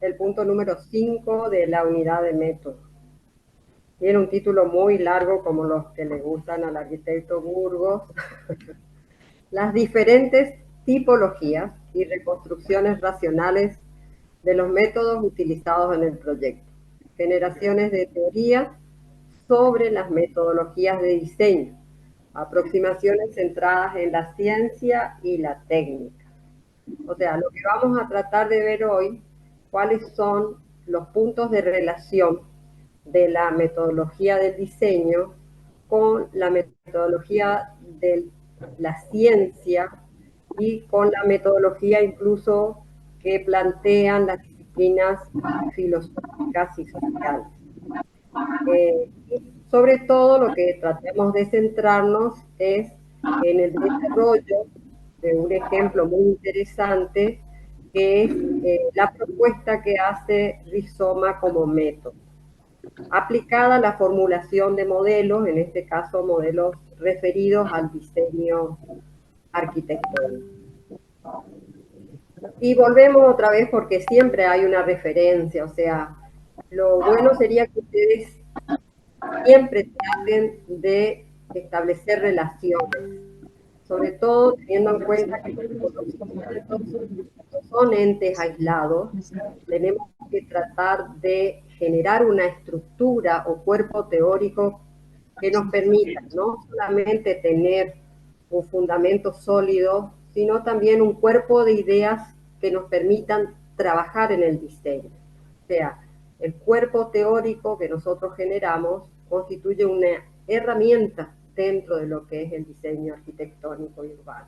el punto número 5 de la unidad de método. Tiene un título muy largo, como los que le gustan al arquitecto Burgos. Las diferentes tipologías y reconstrucciones racionales de los métodos utilizados en el proyecto. Generaciones de teorías sobre las metodologías de diseño. Aproximaciones centradas en la ciencia y la técnica. O sea, lo que vamos a tratar de ver hoy, cuáles son los puntos de relación de la metodología del diseño con la metodología de la ciencia y con la metodología incluso que plantean las disciplinas filosóficas y sociales. Sobre todo lo que tratemos de centrarnos es en el desarrollo de un ejemplo muy interesante que es la propuesta que hace Rizoma como método, aplicada a la formulación de modelos, en este caso modelos referidos al diseño arquitectónico. Y volvemos otra vez porque siempre hay una referencia, o sea, lo bueno sería que ustedes siempre traten de establecer relaciones, sobre todo teniendo en cuenta que los conocimientos no son entes aislados, tenemos que tratar de generar una estructura o cuerpo teórico que nos permita no solamente tener un fundamento sólido, sino también un cuerpo de ideas que nos permitan trabajar en el diseño. O sea, el cuerpo teórico que nosotros generamos constituye una herramienta dentro de lo que es el diseño arquitectónico y urbano.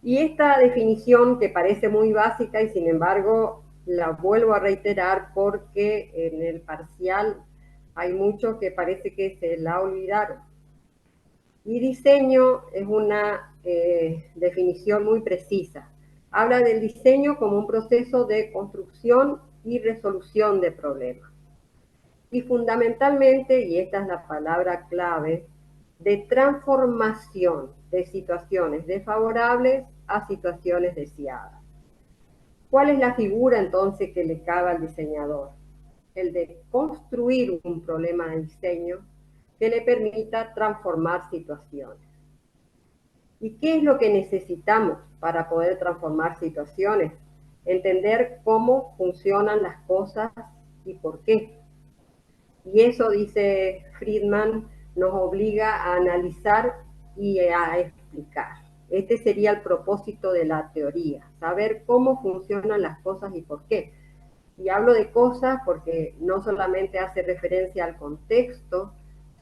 Y esta definición que parece muy básica y sin embargo la vuelvo a reiterar porque en el parcial hay mucho que parece que se la olvidaron. Y diseño es una definición muy precisa. Habla del diseño como un proceso de construcción y resolución de problemas. Y fundamentalmente, y esta es la palabra clave, de transformación de situaciones desfavorables a situaciones deseadas. ¿Cuál es la figura entonces que le cabe al diseñador? El de construir un problema de diseño que le permita transformar situaciones. ¿Y qué es lo que necesitamos para poder transformar situaciones? Entender cómo funcionan las cosas y por qué. Y eso, dice Friedman, nos obliga a analizar y a explicar. Este sería el propósito de la teoría, saber cómo funcionan las cosas y por qué. Y hablo de cosas porque no solamente hace referencia al contexto,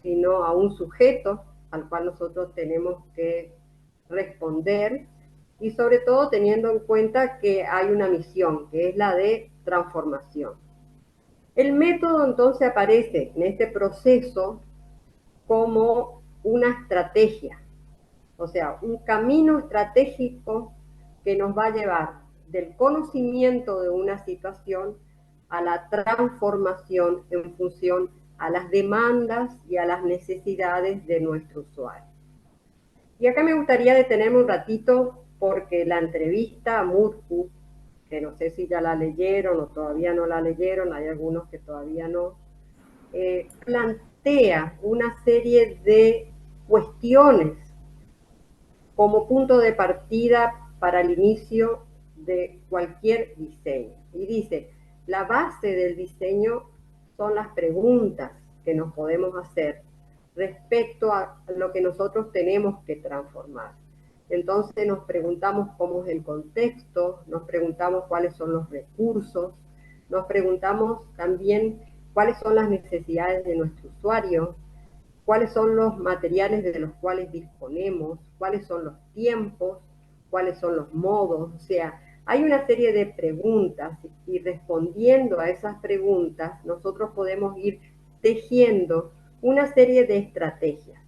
sino a un sujeto al cual nosotros tenemos que responder y sobre todo teniendo en cuenta que hay una misión, que es la de transformación. El método entonces aparece en este proceso como una estrategia, o sea, un camino estratégico que nos va a llevar del conocimiento de una situación a la transformación en función a las demandas y a las necesidades de nuestro usuario. Y acá me gustaría detenerme un ratito porque la entrevista a Murku, que no sé si ya la leyeron o todavía no la leyeron, hay algunos que todavía no, plantea una serie de cuestiones como punto de partida para el inicio de cualquier diseño. Y dice, la base del diseño son las preguntas que nos podemos hacer respecto a lo que nosotros tenemos que transformar. Entonces nos preguntamos cómo es el contexto, nos preguntamos cuáles son los recursos, nos preguntamos también cuáles son las necesidades de nuestro usuario, cuáles son los materiales de los cuales disponemos, cuáles son los tiempos, cuáles son los modos, o sea, hay una serie de preguntas y respondiendo a esas preguntas nosotros podemos ir tejiendo una serie de estrategias.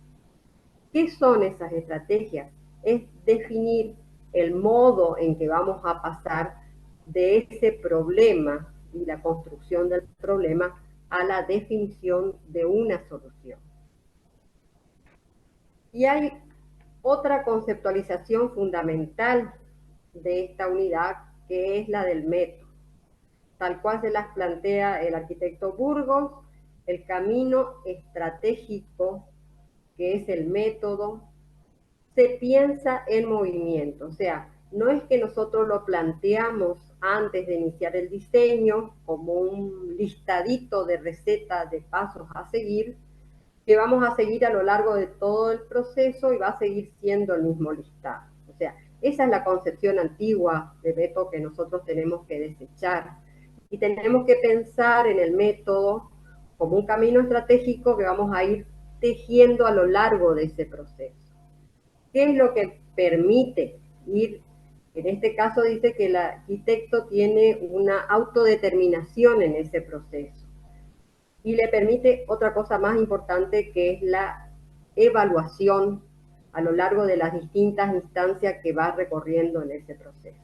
¿Qué son esas estrategias? Es definir el modo en que vamos a pasar de ese problema y la construcción del problema a la definición de una solución. Y hay otra conceptualización fundamental de esta unidad que es la del método. tal cual se las plantea el arquitecto Burgos, el camino estratégico, que es el método, se piensa en movimiento, o sea, no es que nosotros lo planteamos antes de iniciar el diseño como un listadito de recetas de pasos a seguir, que vamos a seguir a lo largo de todo el proceso y va a seguir siendo el mismo listado. O sea, esa es la concepción antigua de método que nosotros tenemos que desechar. Y tenemos que pensar en el método como un camino estratégico que vamos a ir tejiendo a lo largo de ese proceso. ¿Qué es lo que permite ir? En este caso dice que el arquitecto tiene una autodeterminación en ese proceso y le permite otra cosa más importante, que es la evaluación a lo largo de las distintas instancias que va recorriendo en ese proceso.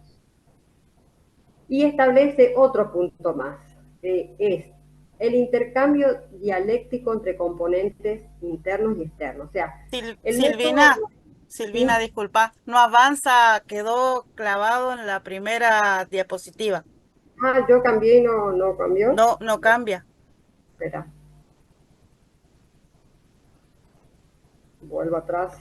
Y establece otro punto más, que es el intercambio dialéctico entre componentes internos y externos. O sea, el método... Silvina, Silvina, ¿Sí? disculpa, no avanza, quedó clavado en la primera diapositiva. Ah, yo cambié y no cambió. No, no cambia. Espera, vuelvo atrás.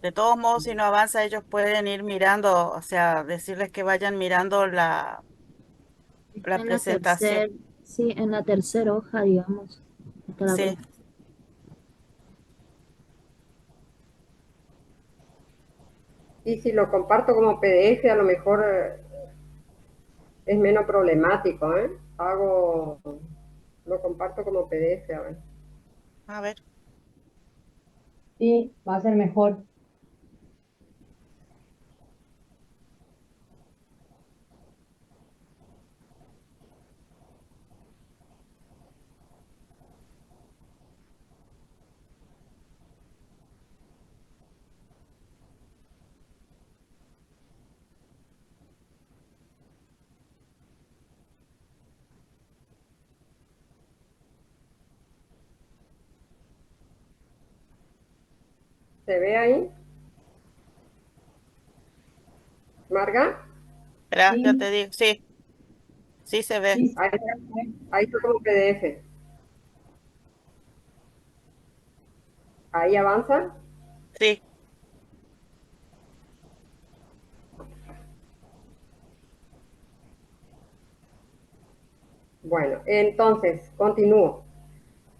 De todos modos, si no avanza, ellos pueden ir mirando, o sea, decirles que vayan mirando la Está en la presentación. tercera, sí, en la tercera hoja, digamos. Está la Sí. Y si lo comparto como PDF, a lo mejor es menos problemático, ¿eh? Lo comparto como PDF, a ver. A ver. Sí, va a ser mejor. ¿Se ve ahí, Marga? Espera, ya te Sí, digo. Sí, sí se ve. sí, Ahí, ahí está como PDF. Ahí avanza. Sí. Bueno, entonces, continúo.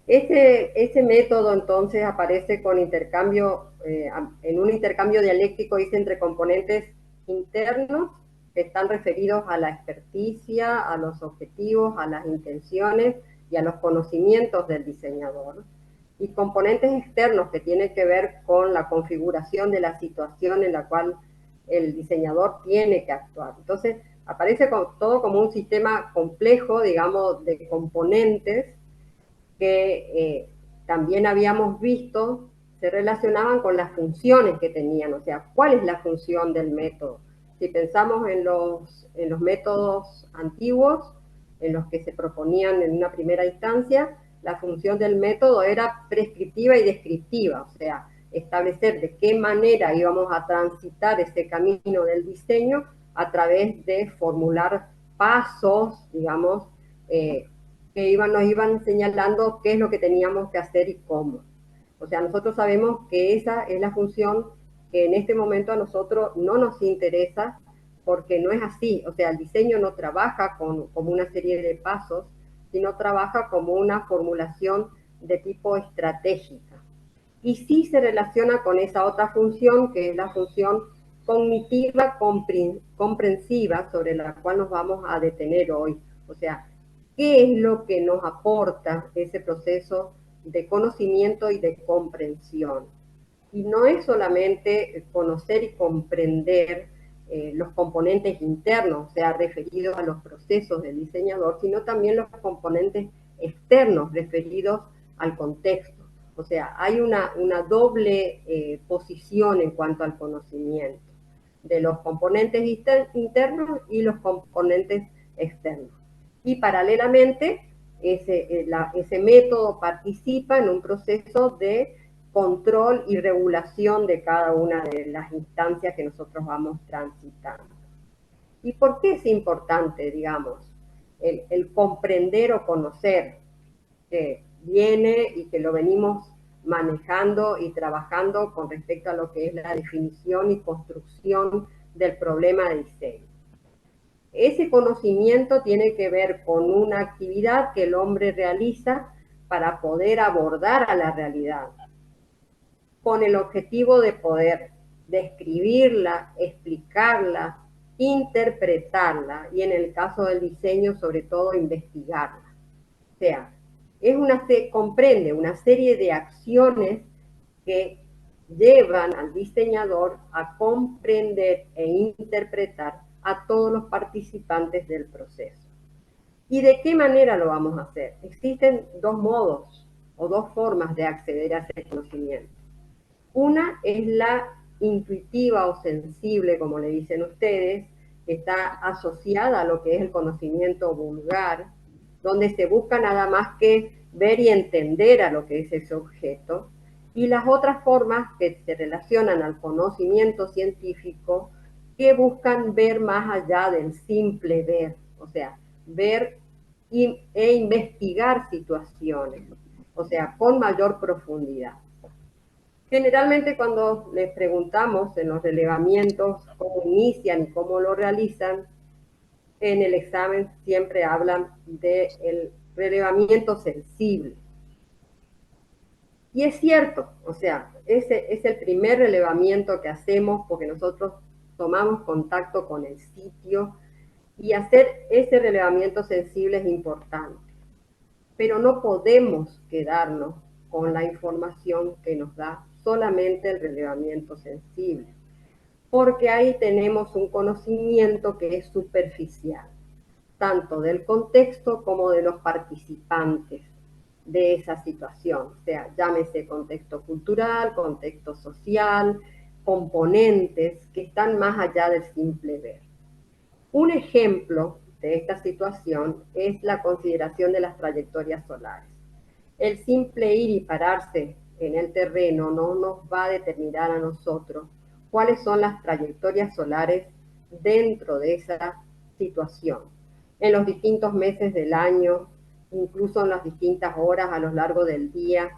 Ese método entonces aparece con intercambio, en un intercambio dialéctico, dice, entre componentes internos que están referidos a la experticia, a los objetivos, a las intenciones y a los conocimientos del diseñador, y componentes externos que tienen que ver con la configuración de la situación en la cual el diseñador tiene que actuar. Entonces, aparece todo como un sistema complejo, digamos, de componentes que también habíamos visto se relacionaban con las funciones que tenían, o sea, cuál es la función del método. Si pensamos en los métodos antiguos, en los que se proponían en una primera instancia, la función del método era prescriptiva y descriptiva, o sea, establecer de qué manera íbamos a transitar ese camino del diseño a través de formular pasos, digamos, que nos iban señalando qué es lo que teníamos que hacer y cómo. O sea, nosotros sabemos que esa es la función que en este momento a nosotros no nos interesa, porque no es así. O sea, el diseño no trabaja como una serie de pasos, sino trabaja como una formulación de tipo estratégica. Y sí se relaciona con esa otra función, que es la función cognitiva comprensiva, sobre la cual nos vamos a detener hoy. O sea, ¿qué es lo que nos aporta ese proceso de conocimiento y de comprensión? Y no es solamente conocer y comprender los componentes internos, o sea, referidos a los procesos del diseñador, sino también los componentes externos referidos al contexto. O sea, hay una doble posición en cuanto al conocimiento de los componentes internos y los componentes externos. Y paralelamente, ese método participa en un proceso de control y regulación de cada una de las instancias que nosotros vamos transitando. ¿Y por qué es importante, digamos, el comprender o conocer que viene y que lo venimos manejando y trabajando con respecto a lo que es la definición y construcción del problema de diseño? Ese conocimiento tiene que ver con una actividad que el hombre realiza para poder abordar a la realidad, con el objetivo de poder describirla, explicarla, interpretarla y en el caso del diseño, sobre todo, investigarla. O sea, comprende una serie de acciones que llevan al diseñador a comprender e interpretar a todos los participantes del proceso. ¿Y de qué manera lo vamos a hacer? Existen dos modos o dos formas de acceder a ese conocimiento. Una es la intuitiva o sensible, como le dicen ustedes, que está asociada a lo que es el conocimiento vulgar, donde se busca nada más que ver y entender a lo que es ese objeto, y las otras formas que se relacionan al conocimiento científico, que buscan ver más allá del simple ver, o sea, ver e investigar situaciones, o sea, con mayor profundidad. Generalmente cuando les preguntamos en los relevamientos cómo inician y cómo lo realizan, en el examen siempre hablan del relevamiento sensible. Y es cierto, o sea, ese es el primer relevamiento que hacemos porque nosotros tomamos contacto con el sitio y hacer ese relevamiento sensible es importante. Pero no podemos quedarnos con la información que nos da solamente el relevamiento sensible, porque ahí tenemos un conocimiento que es superficial, tanto del contexto como de los participantes de esa situación, o sea, llámese contexto cultural, contexto social, componentes que están más allá del simple ver. Un ejemplo de esta situación es la consideración de las trayectorias solares. El simple ir y pararse en el terreno no nos va a determinar a nosotros cuáles son las trayectorias solares dentro de esa situación, en los distintos meses del año, incluso en las distintas horas a lo largo del día.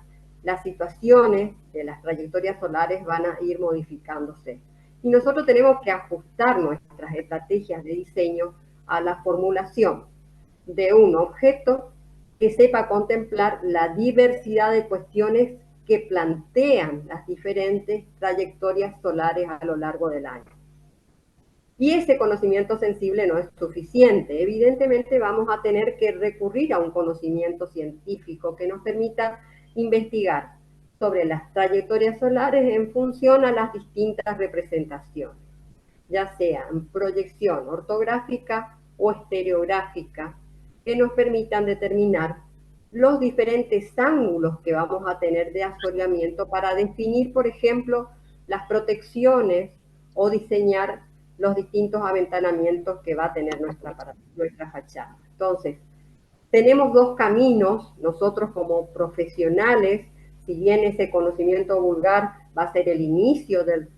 Las situaciones de las trayectorias solares van a ir modificándose. Y nosotros tenemos que ajustar nuestras estrategias de diseño a la formulación de un objeto que sepa contemplar la diversidad de cuestiones que plantean las diferentes trayectorias solares a lo largo del año. Y ese conocimiento sensible no es suficiente. Evidentemente vamos a tener que recurrir a un conocimiento científico que nos permita investigar sobre las trayectorias solares en función a las distintas representaciones, ya sea en proyección ortográfica o estereográfica, que nos permitan determinar los diferentes ángulos que vamos a tener de asoleamiento para definir, por ejemplo, las protecciones o diseñar los distintos aventanamientos que va a tener nuestra fachada. Entonces, tenemos dos caminos, nosotros como profesionales, si bien ese conocimiento vulgar va a ser el inicio del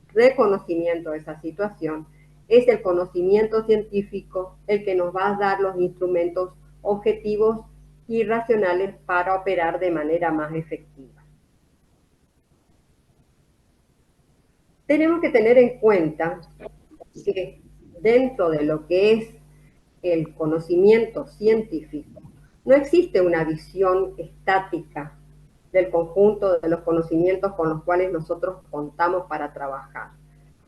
reconocimiento de esa situación, es el conocimiento científico el que nos va a dar los instrumentos objetivos y racionales para operar de manera más efectiva. Tenemos que tener en cuenta que dentro de lo que es el conocimiento científico, no existe una visión estática del conjunto de los conocimientos con los cuales nosotros contamos para trabajar,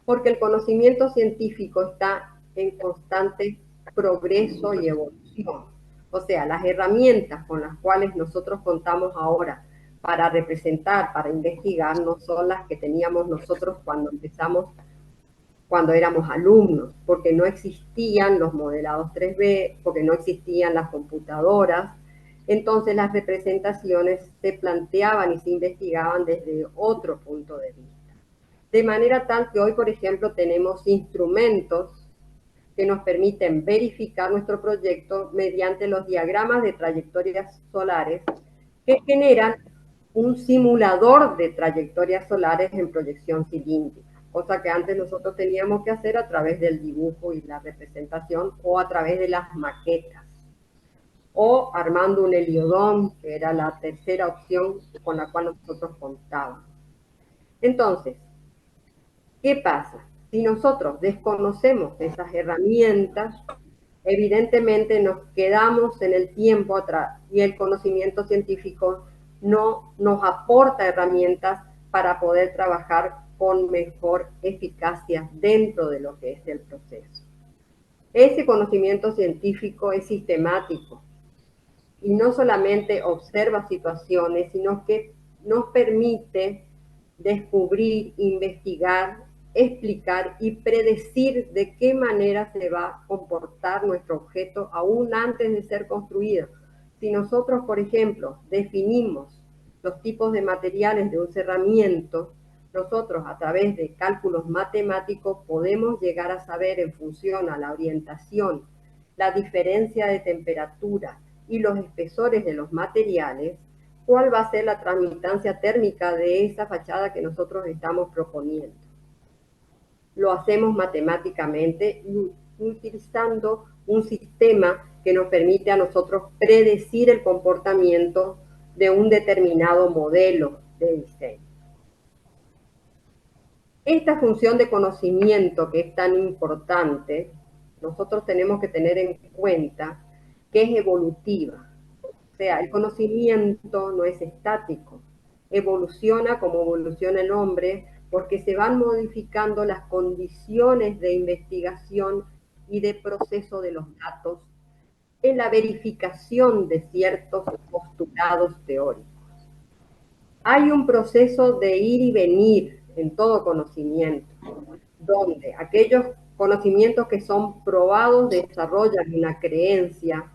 porque el conocimiento científico está en constante progreso y evolución. O sea, las herramientas con las cuales nosotros contamos ahora para representar, para investigar, no son las que teníamos nosotros cuando empezamos, cuando éramos alumnos, porque no existían los modelados 3D, porque no existían las computadoras. Entonces las representaciones se planteaban y se investigaban desde otro punto de vista. De manera tal que hoy, por ejemplo, tenemos instrumentos que nos permiten verificar nuestro proyecto mediante los diagramas de trayectorias solares que generan un simulador de trayectorias solares en proyección cilíndrica, cosa que antes nosotros teníamos que hacer a través del dibujo y la representación o a través de las maquetas, o armando un heliodón, que era la tercera opción con la cual nosotros contábamos. Entonces, ¿qué pasa? Si nosotros desconocemos esas herramientas, evidentemente nos quedamos en el tiempo atrás y el conocimiento científico no nos aporta herramientas para poder trabajar con mejor eficacia dentro de lo que es el proceso. Ese conocimiento científico es sistemático y no solamente observa situaciones, sino que nos permite descubrir, investigar, explicar y predecir de qué manera se va a comportar nuestro objeto aún antes de ser construido. Si nosotros, por ejemplo, definimos los tipos de materiales de un cerramiento, nosotros a través de cálculos matemáticos podemos llegar a saber en función a la orientación, la diferencia de temperatura y los espesores de los materiales, cuál va a ser la transmitancia térmica de esa fachada que nosotros estamos proponiendo. Lo hacemos matemáticamente utilizando un sistema que nos permite a nosotros predecir el comportamiento de un determinado modelo de diseño. Esta función de conocimiento que es tan importante, nosotros tenemos que tener en cuenta que es evolutiva. O sea, el conocimiento no es estático, evoluciona como evoluciona el hombre, porque se van modificando las condiciones de investigación y de proceso de los datos en la verificación de ciertos postulados teóricos. Hay un proceso de ir y venir en todo conocimiento, donde aquellos conocimientos que son probados desarrollan una creencia,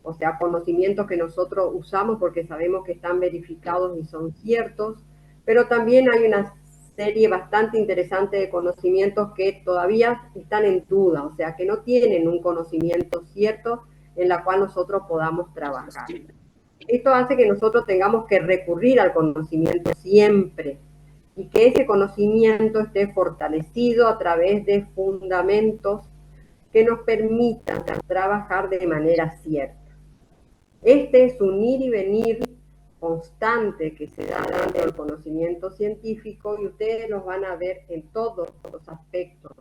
o sea, conocimientos que nosotros usamos porque sabemos que están verificados y son ciertos, pero también hay una serie bastante interesante de conocimientos que todavía están en duda, o sea, que no tienen un conocimiento cierto en la cual nosotros podamos trabajar. Esto hace que nosotros tengamos que recurrir al conocimiento siempre y que ese conocimiento esté fortalecido a través de fundamentos que nos permitan trabajar de manera cierta. Este es un ir y venir constante que se da dentro del conocimiento científico y ustedes los van a ver en todos los aspectos.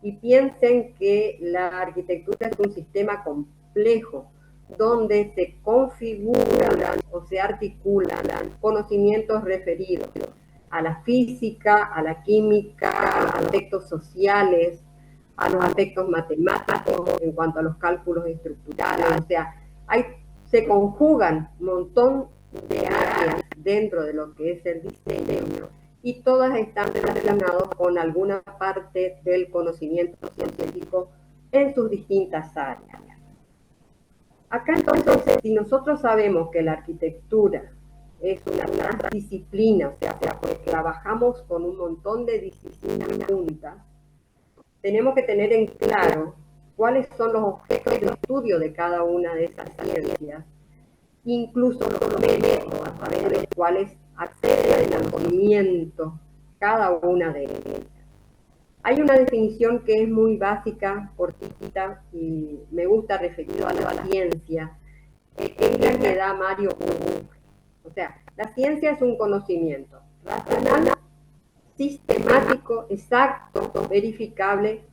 Y piensen que la arquitectura es un sistema complejo donde se configuran o se articulan conocimientos referidos a la física, a la química, a los aspectos sociales, a los aspectos matemáticos en cuanto a los cálculos estructurales, o sea, se conjugan un montón de áreas dentro de lo que es el diseño y todas están relacionadas con alguna parte del conocimiento científico en sus distintas áreas. Acá entonces, si nosotros sabemos que la arquitectura es una disciplina, o sea, pues trabajamos con un montón de disciplinas juntas, tenemos que tener en claro cuáles son los objetos de estudio de cada una de esas ciencias, incluso los métodos a través de los cuales accede al conocimiento cada una de ellas. Hay una definición que es muy básica, cortita, y me gusta referirlo a la ciencia, es la que da Mario Hugo. O sea, la ciencia es un conocimiento racional, sistemático, exacto, verificable,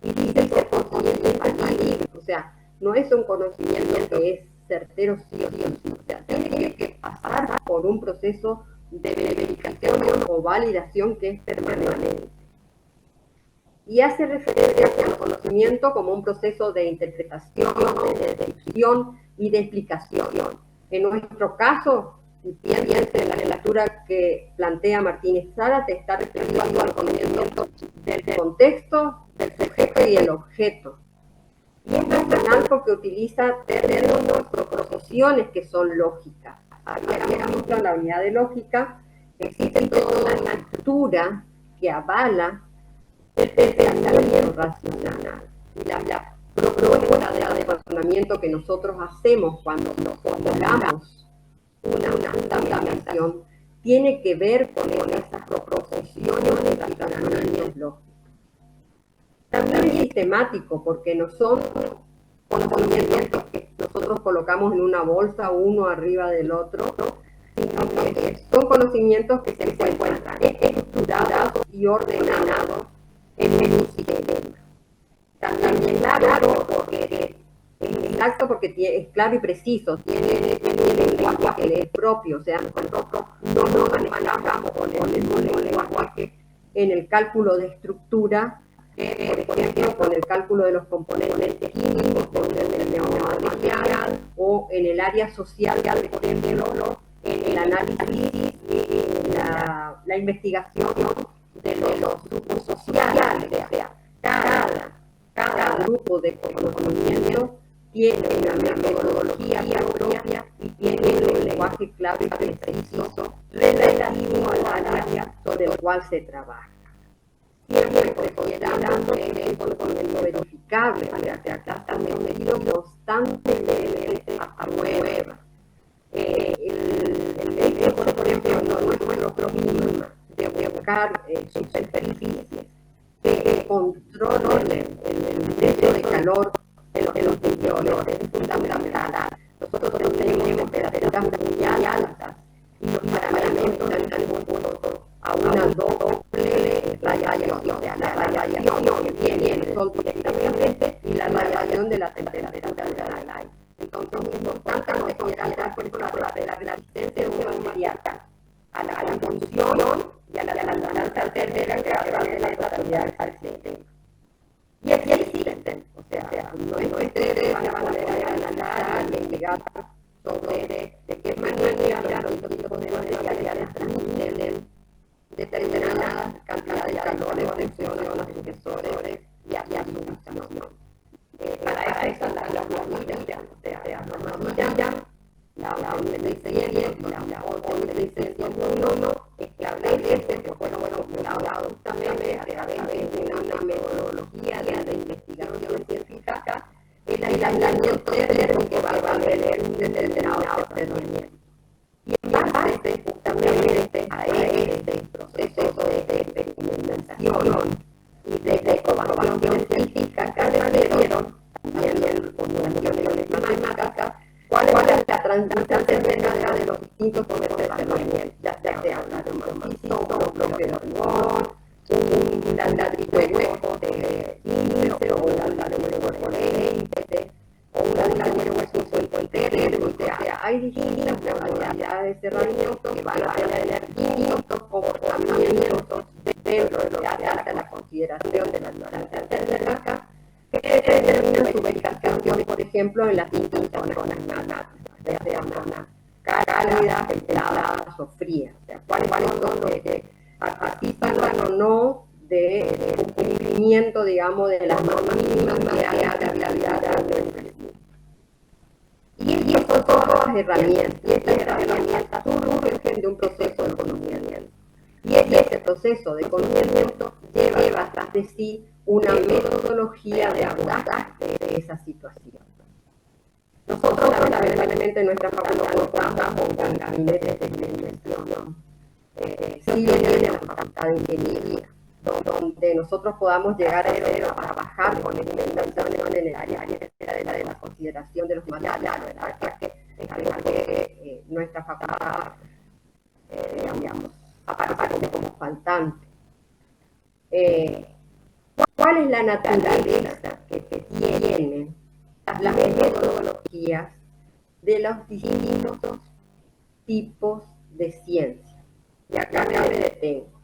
y dice que el conocimiento infalible. O sea, no es un conocimiento que es certero sí o sí. O sea, tiene que pasar por un proceso de verificación o validación que es permanente. Y hace referencia al conocimiento como un proceso de interpretación, de descripción y de explicación. En nuestro caso, si piensen en la lectura que plantea Martínez Sara, se está refiriendo al conocimiento del contexto, del sujeto y el objeto. Y es racional porque utiliza términos o proposiciones que son lógicas. Por en la unidad de lógica existe toda una estructura que avala el pensamiento racional y la propuesta de razonamiento que nosotros hacemos cuando formulamos una fundamentación, tiene que ver con esas proposiciones y razonamientos lógicos. También es sistemático, porque no son conocimientos que nosotros colocamos en una bolsa, uno arriba del otro, sino que son conocimientos que se encuentran estructurados y ordenados en un sistema. También claro, porque es exacto, porque es claro y preciso, tiene lenguaje que es propio, o sea, nosotros no nos manejamos con el mismo lenguaje en el cálculo de estructura, por ejemplo, con el cálculo de los componentes químicos, con el material, o en el área social, por ejemplo, en el análisis y la investigación de los grupos sociales, o sea, cada grupo de conocimiento tiene una metodología propia y tiene un lenguaje claro y preciso relativo al área sobre el cual se trabaja. Siempre considerando que eso con el verificable, o sea, acá está medido constantemente a prueba. El hecho, por ejemplo, no es lo mismo de buscar superficies que controlen el ingreso de calor en los interiores, es fundamental. Nosotros tenemos temperaturas muy altas y los paramentos están expuestos a una doble radiación, o sea, la radiación que viene del sol directamente y la radiación de la temperatura del aire. Entonces es importante considerar, por ejemplo, la resistencia de una inmediata a la función y a la tercera que va de la totalidad al sistema. Y aquí existen, o sea, no es que ustedes van a analizar y investigar sobre de qué manera los dispositivos de materiales transmiten determinadas cantidades de calor en función a los sucesores y a su ubicación. Para eso están las normativas, o sea, normativas, la OMS la OMS 101 establece que fueron formulados justamente a través de una metodología de investigación científica el aislamiento térmico que va a valer un determinado procedimiento. Y en base justamente a este proceso de experimentación y de comprobación científica que requirieron también formulaciones matemáticas, cuál es la transmisión térmica de los distintos procedimientos, ya sea una aromatización, un bloque de hormón, un ladrillo hueco de índice o un ladrillo hueco de índice, o un ladrillo hueco entero, o sea, hay distintas modalidades de herramientas que van a tener distintos comportamientos dentro de lo que hace la consideración de la ignorancia térmica, que determinan su verificación, por ejemplo, en las distintas zonas climáticas, sea zona cálida, templada o fría, o sea, cuáles son los que participan o no de cumplimiento, digamos, de las normas mínimas que hay a la realidad del y estas son todas herramientas, y estas herramientas surgen de un proceso de conocimiento. Y ese proceso de conocimiento lleva tras de sí una metodología de abordaje de esa situación. Nosotros, lamentablemente, en nuestra facultad no contamos con gabinetes de experimentación. Sí viene de la facultad de ingeniería, donde nosotros podamos llegar a trabajar con experimentaciones en el área de la consideración de los materiales, que es algo que nuestra facultad, digamos, aparece como faltante. ¿Cuál es la naturaleza que tienen las metodologías de los distintos tipos de ciencia? Y acá me detengo.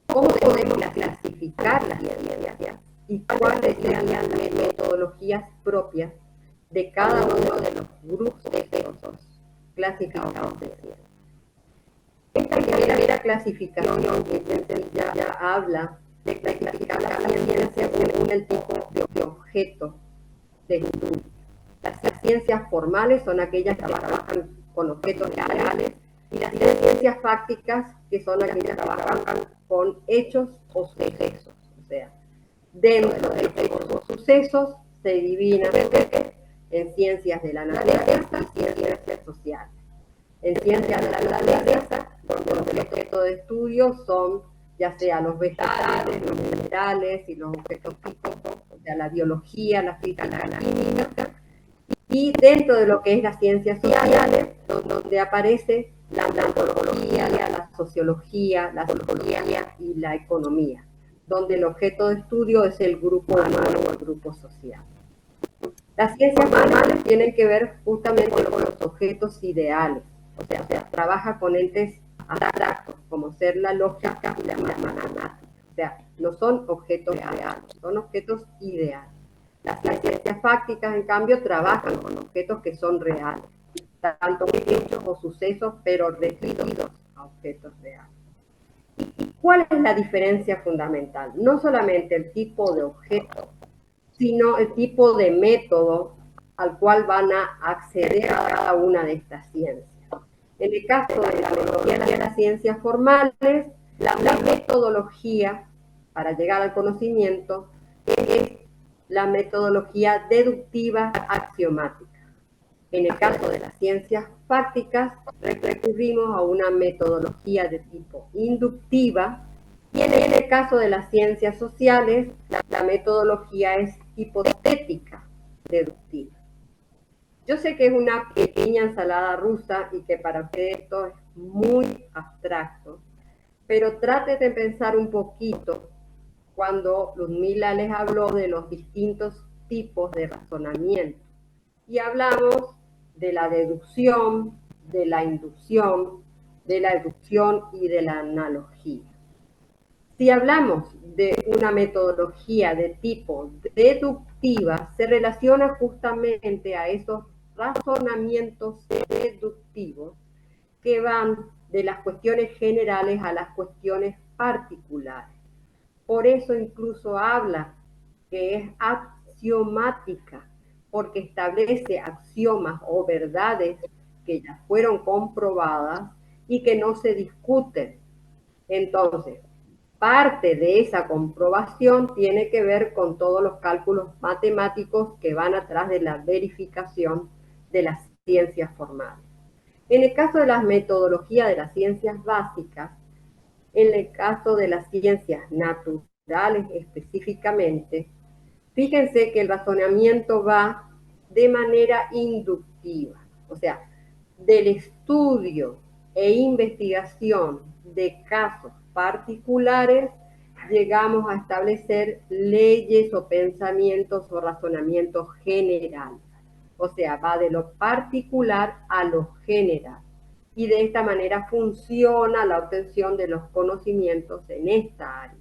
¿Cómo podemos clasificar las ciencias y cuáles serían las metodologías propias de cada uno de los grupos de clasificados de ciencia? Esta primera clasificación que ya habla de clasificar la ciencia según el tipo de objeto de estudio. Las ciencias formales son aquellas que trabajan con objetos reales y las ciencias fácticas, que son aquellas que trabajan con hechos o sucesos. O sea, dentro de estos sucesos se dividen en ciencias de la naturaleza y ciencias sociales. En ciencias de la naturaleza, donde los objetos de estudio son ya sea los vegetales, los minerales y los objetos físicos, o sea, la biología, la física, la química, y dentro de lo que es las ciencias sociales, donde aparece la antropología, la sociología, la psicología y la economía, donde el objeto de estudio es el grupo humano o el grupo social. Las ciencias formales tienen que ver justamente con los objetos ideales, o sea, trabaja con entes abstractos, como ser la lógica y la matemática. O sea, no son objetos reales, son objetos ideales. Las ciencias fácticas, en cambio, trabajan con objetos que son reales, tanto hechos o sucesos, pero referidos a objetos reales. ¿Y cuál es la diferencia fundamental? No solamente el tipo de objeto, sino el tipo de método al cual van a acceder a cada una de estas ciencias. En el caso de la metodología de las ciencias formales, la metodología para llegar al conocimiento es la metodología deductiva axiomática. En el caso de las ciencias fácticas, recurrimos a una metodología de tipo inductiva, y en el caso de las ciencias sociales, la metodología es hipotética deductiva. Yo sé que es una pequeña ensalada rusa y que para ustedes esto es muy abstracto, pero trate de pensar un poquito cuando Ludmila les habló de los distintos tipos de razonamiento. Y hablamos de la deducción, de la inducción, de la deducción y de la analogía. Si hablamos de una metodología de tipo deductiva, se relaciona justamente a esos razonamientos deductivos que van de las cuestiones generales a las cuestiones particulares. Por eso incluso habla que es axiomática, porque establece axiomas o verdades que ya fueron comprobadas y que no se discuten. Entonces, parte de esa comprobación tiene que ver con todos los cálculos matemáticos que van atrás de la verificación de las ciencias formales. En el caso de las metodologías de las ciencias básicas, en el caso de las ciencias naturales específicamente, fíjense que el razonamiento va de manera inductiva, o sea, del estudio e investigación de casos particulares, llegamos a establecer leyes o pensamientos o razonamientos generales. O sea, va de lo particular a lo general. Y de esta manera funciona la obtención de los conocimientos en esta área.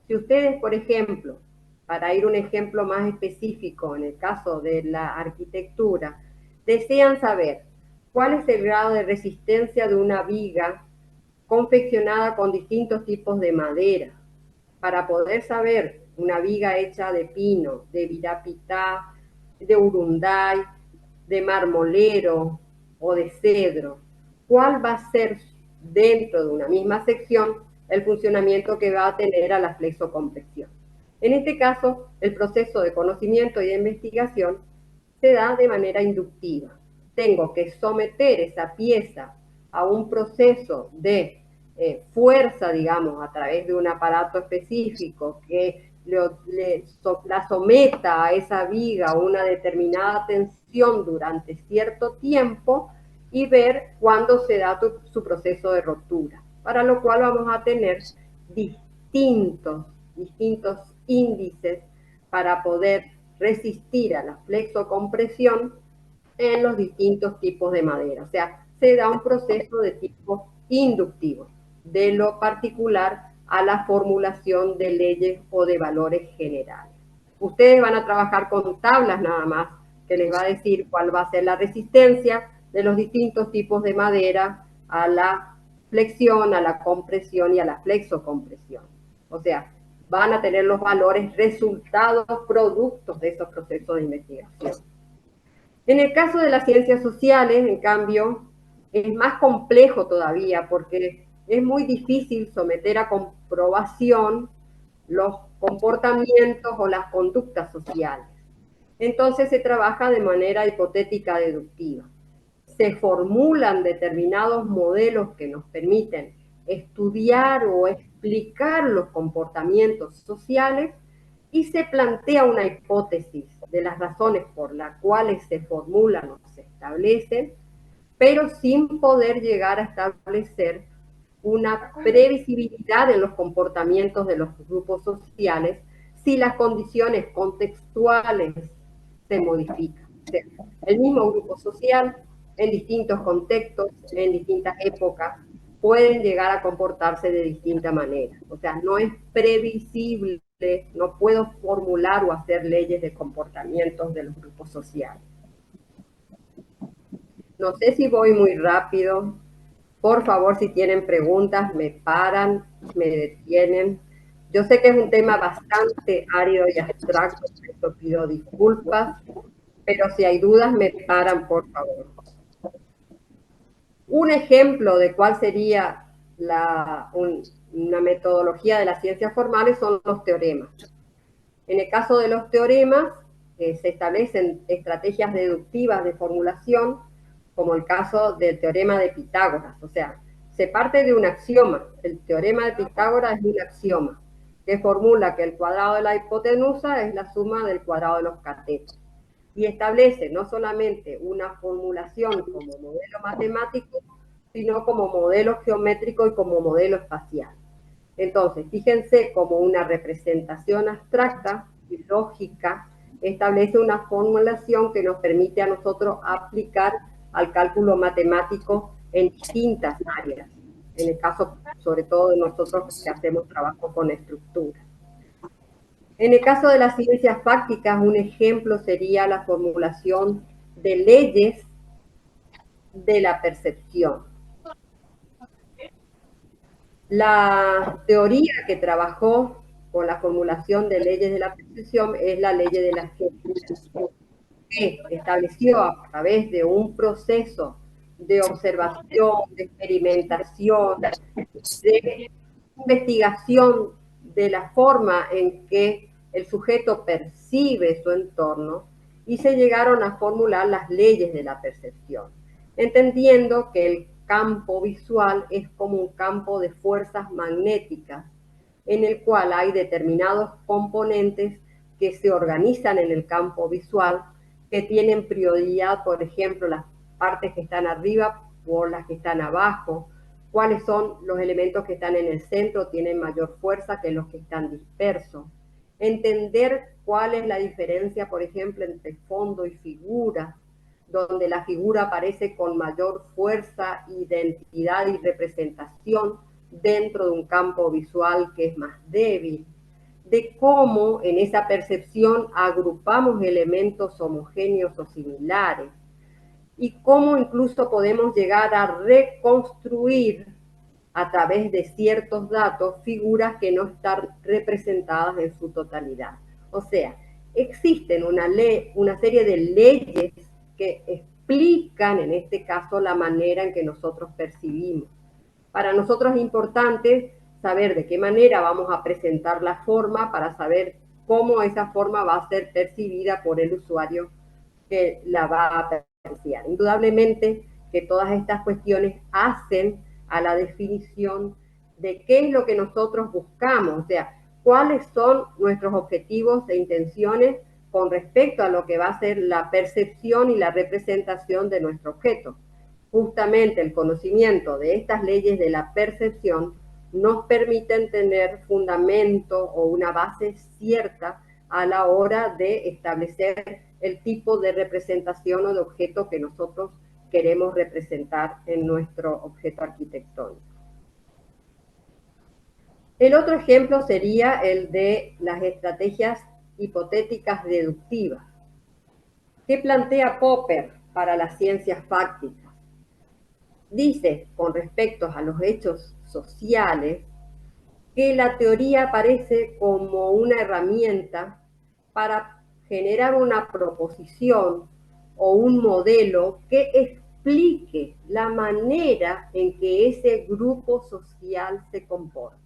Si ustedes, por ejemplo, para ir a un ejemplo más específico, en el caso de la arquitectura, desean saber cuál es el grado de resistencia de una viga confeccionada con distintos tipos de madera, para poder saber una viga hecha de pino, de virapitá, de urunday, de marmolero o de cedro, cuál va a ser dentro de una misma sección el funcionamiento que va a tener a la flexocompresión. En este caso, el proceso de conocimiento y de investigación se da de manera inductiva. Tengo que someter esa pieza a un proceso de fuerza, digamos, a través de un aparato específico que la someta a esa viga a una determinada tensión durante cierto tiempo y ver cuándo se da su proceso de rotura, para lo cual vamos a tener distintos índices para poder resistir a la flexocompresión en los distintos tipos de madera. O sea, se da un proceso de tipo inductivo, de lo particular a la formulación de leyes o de valores generales. Ustedes van a trabajar con tablas nada más, que les va a decir cuál va a ser la resistencia de los distintos tipos de madera a la flexión, a la compresión y a la flexocompresión. O sea, van a tener los valores resultados, productos de esos procesos de investigación. En el caso de las ciencias sociales, en cambio, es más complejo todavía porque es muy difícil someter a comprobación los comportamientos o las conductas sociales. Entonces se trabaja de manera hipotética deductiva. se formulan determinados modelos que nos permiten estudiar o explicar los comportamientos sociales y se plantea una hipótesis de las razones por las cuales se formulan o se establecen, pero sin poder llegar a establecer una previsibilidad en los comportamientos de los grupos sociales si las condiciones contextuales se modifican. O sea, el mismo grupo social, en distintos contextos, en distintas épocas, pueden llegar a comportarse de distinta manera. O sea, no es previsible, no puedo formular o hacer leyes de comportamientos de los grupos sociales. No sé si voy muy rápido. Por favor, si tienen preguntas, me paran, me detienen. Yo sé que es un tema bastante árido y abstracto, por eso pido disculpas, pero si hay dudas, me paran, por favor. Un ejemplo de cuál sería una metodología de las ciencias formales son los teoremas. En el caso de los teoremas, se establecen estrategias deductivas de formulación, como el caso del teorema de Pitágoras. O sea, se parte de un axioma. El teorema de Pitágoras es un axioma que formula que el cuadrado de la hipotenusa es la suma del cuadrado de los catetos. Y establece no solamente una formulación como modelo matemático, sino como modelo geométrico y como modelo espacial. Entonces, fíjense como una representación abstracta y lógica establece una formulación que nos permite a nosotros aplicar al cálculo matemático en distintas áreas. En el caso, sobre todo, de nosotros que hacemos trabajo con estructura. En el caso de las ciencias fácticas, un ejemplo sería la formulación de leyes de la percepción. La teoría que trabajó con la formulación de leyes de la percepción es la ley de la geometría, que estableció a través de un proceso de observación, de experimentación, de investigación de la forma en que el sujeto percibe su entorno, y se llegaron a formular las leyes de la percepción, entendiendo que el campo visual es como un campo de fuerzas magnéticas en el cual hay determinados componentes que se organizan en el campo visual, que tienen prioridad, por ejemplo, las partes que están arriba por las que están abajo, cuáles son los elementos que están en el centro, tienen mayor fuerza que los que están dispersos. Entender cuál es la diferencia, por ejemplo, entre fondo y figura, donde la figura aparece con mayor fuerza, identidad y representación dentro de un campo visual que es más débil, de cómo en esa percepción agrupamos elementos homogéneos o similares, y cómo incluso podemos llegar a reconstruir a través de ciertos datos figuras que no están representadas en su totalidad. O sea, existen una serie de leyes que explican, en este caso, la manera en que nosotros percibimos. Para nosotros es importante saber de qué manera vamos a presentar la forma para saber cómo esa forma va a ser percibida por el usuario que la va a apreciar. Indudablemente que todas estas cuestiones hacen a la definición de qué es lo que nosotros buscamos, o sea, cuáles son nuestros objetivos e intenciones con respecto a lo que va a ser la percepción y la representación de nuestro objeto. Justamente el conocimiento de estas leyes de la percepción nos permiten tener fundamento o una base cierta a la hora de establecer el tipo de representación o de objeto que nosotros queremos representar en nuestro objeto arquitectónico. El otro ejemplo sería el de las estrategias hipotéticas deductivas. ¿Qué plantea Popper para las ciencias fácticas? Dice, con respecto a los hechos sociales, que la teoría aparece como una herramienta para generar una proposición o un modelo que explique la manera en que ese grupo social se comporta.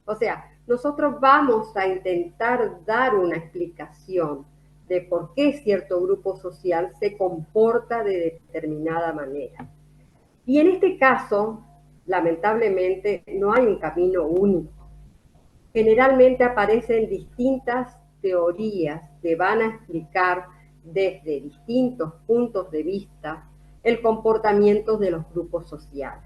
O sea, nosotros vamos a intentar dar una explicación de por qué cierto grupo social se comporta de determinada manera. Y en este caso, lamentablemente, no hay un camino único. Generalmente aparecen distintas teorías que van a explicar desde distintos puntos de vista el comportamiento de los grupos sociales.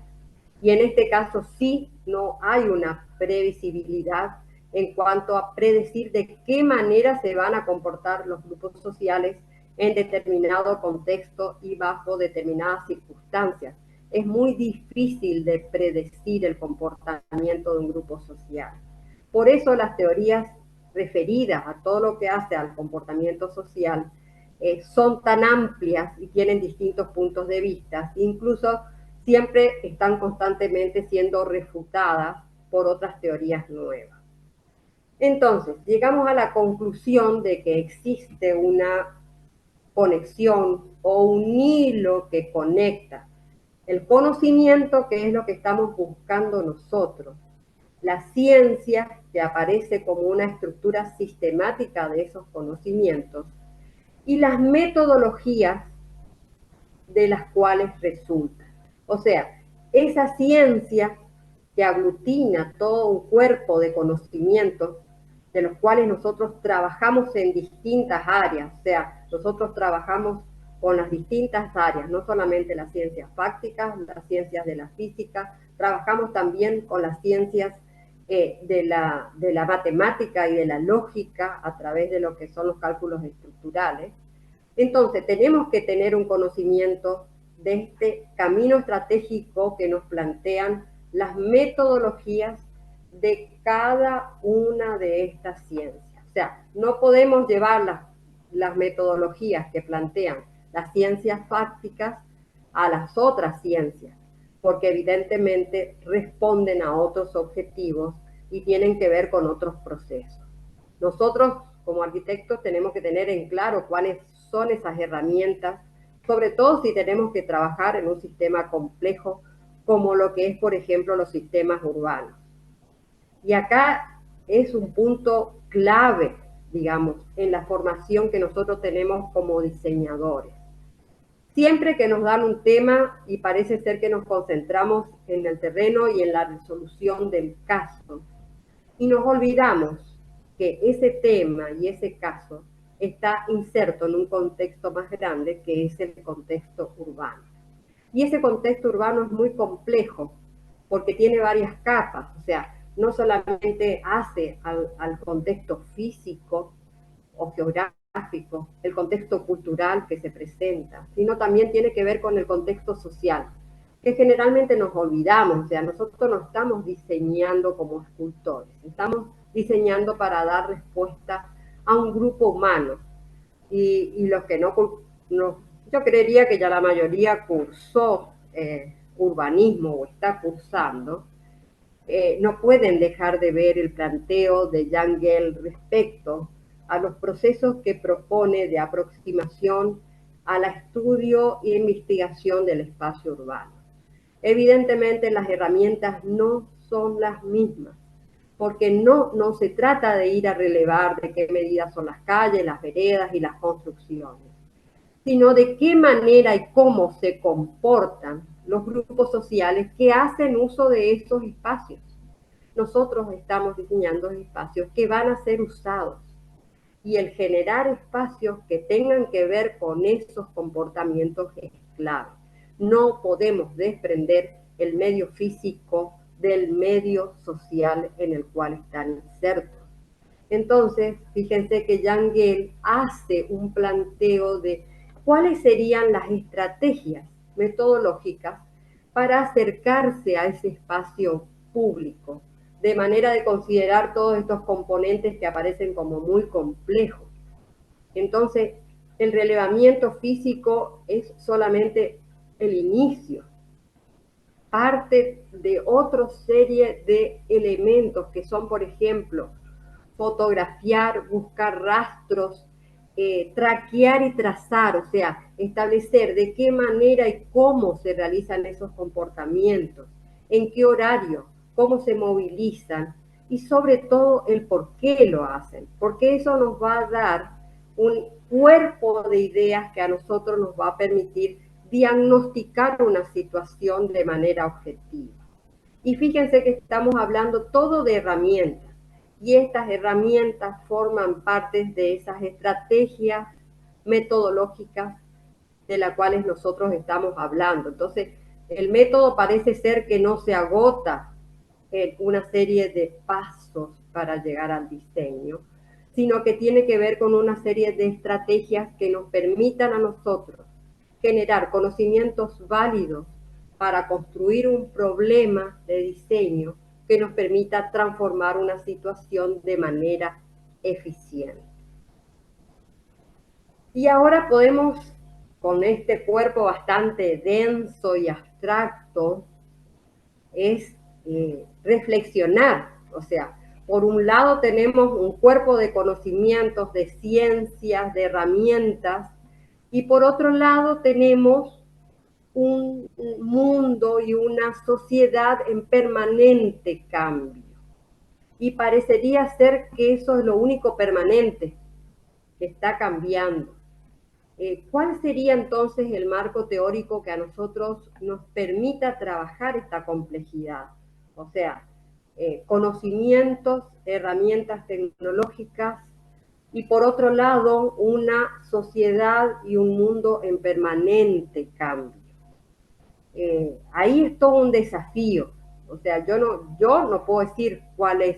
Y en este caso sí no hay una previsibilidad en cuanto a predecir de qué manera se van a comportar los grupos sociales en determinado contexto y bajo determinadas circunstancias. Es muy difícil de predecir el comportamiento de un grupo social. Por eso las teorías referidas a todo lo que hace al comportamiento social son tan amplias y tienen distintos puntos de vista, incluso siempre están constantemente siendo refutadas por otras teorías nuevas. Entonces, llegamos a la conclusión de que existe una conexión o un hilo que conecta el conocimiento, que es lo que estamos buscando nosotros, la ciencia, que aparece como una estructura sistemática de esos conocimientos, y las metodologías de las cuales resulta. O sea, esa ciencia que aglutina todo un cuerpo de conocimientos de los cuales nosotros trabajamos en distintas áreas, o sea, nosotros trabajamos con las distintas áreas, no solamente las ciencias fácticas, las ciencias de la física, trabajamos también con las ciencias de la matemática y de la lógica a través de lo que son los cálculos estructurales. Entonces, tenemos que tener un conocimiento de este camino estratégico que nos plantean las metodologías de cada una de estas ciencias. O sea, no podemos llevar las metodologías que plantean las ciencias fácticas a las otras ciencias, porque evidentemente responden a otros objetivos y tienen que ver con otros procesos. Nosotros, como arquitectos, tenemos que tener en claro cuáles son esas herramientas, sobre todo si tenemos que trabajar en un sistema complejo como lo que es, por ejemplo, los sistemas urbanos. Y acá es un punto clave, digamos, en la formación que nosotros tenemos como diseñadores. Siempre que nos dan un tema y parece ser que nos concentramos en el terreno y en la resolución del caso, y nos olvidamos que ese tema y ese caso está inserto en un contexto más grande que es el contexto urbano. Y ese contexto urbano es muy complejo porque tiene varias capas, o sea, no solamente hace al contexto físico o geográfico, el contexto cultural que se presenta, sino también tiene que ver con el contexto social, que generalmente nos olvidamos, o sea, nosotros no estamos diseñando como escultores, estamos diseñando para dar respuesta a un grupo humano. Y los que no, yo creería que ya la mayoría cursó urbanismo o está cursando, no pueden dejar de ver el planteo de Jan Gehl respecto a los procesos que propone de aproximación al estudio e investigación del espacio urbano. Evidentemente las herramientas no son las mismas, porque no se trata de ir a relevar de qué medidas son las calles, las veredas y las construcciones, sino de qué manera y cómo se comportan los grupos sociales que hacen uso de estos espacios. Nosotros estamos diseñando espacios que van a ser usados y el generar espacios que tengan que ver con esos comportamientos es clave. No podemos desprender el medio físico del medio social en el cual están insertos. Entonces, fíjense que Jan Gehl hace un planteo de cuáles serían las estrategias metodológicas para acercarse a ese espacio público, de manera de considerar todos estos componentes que aparecen como muy complejos. Entonces, el relevamiento físico es solamente el inicio, parte de otra serie de elementos que son, por ejemplo, fotografiar, buscar rastros, traquear y trazar, o sea, establecer de qué manera y cómo se realizan esos comportamientos, en qué horario, cómo se movilizan y sobre todo el por qué lo hacen, porque eso nos va a dar cuerpo de ideas que a nosotros nos va a permitir diagnosticar una situación de manera objetiva. Y fíjense que estamos hablando todo de herramientas, y estas herramientas forman parte de esas estrategias metodológicas de las cuales nosotros estamos hablando. Entonces, el método parece ser que no se agota en una serie de pasos para llegar al diseño, sino que tiene que ver con una serie de estrategias que nos permitan a nosotros generar conocimientos válidos para construir un problema de diseño que nos permita transformar una situación de manera eficiente. Y ahora podemos, con este cuerpo bastante denso y abstracto, reflexionar. O sea, por un lado tenemos un cuerpo de conocimientos, de ciencias, de herramientas, y por otro lado tenemos un mundo y una sociedad en permanente cambio. Y parecería ser que eso es lo único permanente que está cambiando. ¿Cuál sería entonces el marco teórico que a nosotros nos permita trabajar esta complejidad? O sea, conocimientos, herramientas tecnológicas y por otro lado una sociedad y un mundo en permanente cambio. Ahí es todo un desafío. O sea, yo no puedo decir cuál es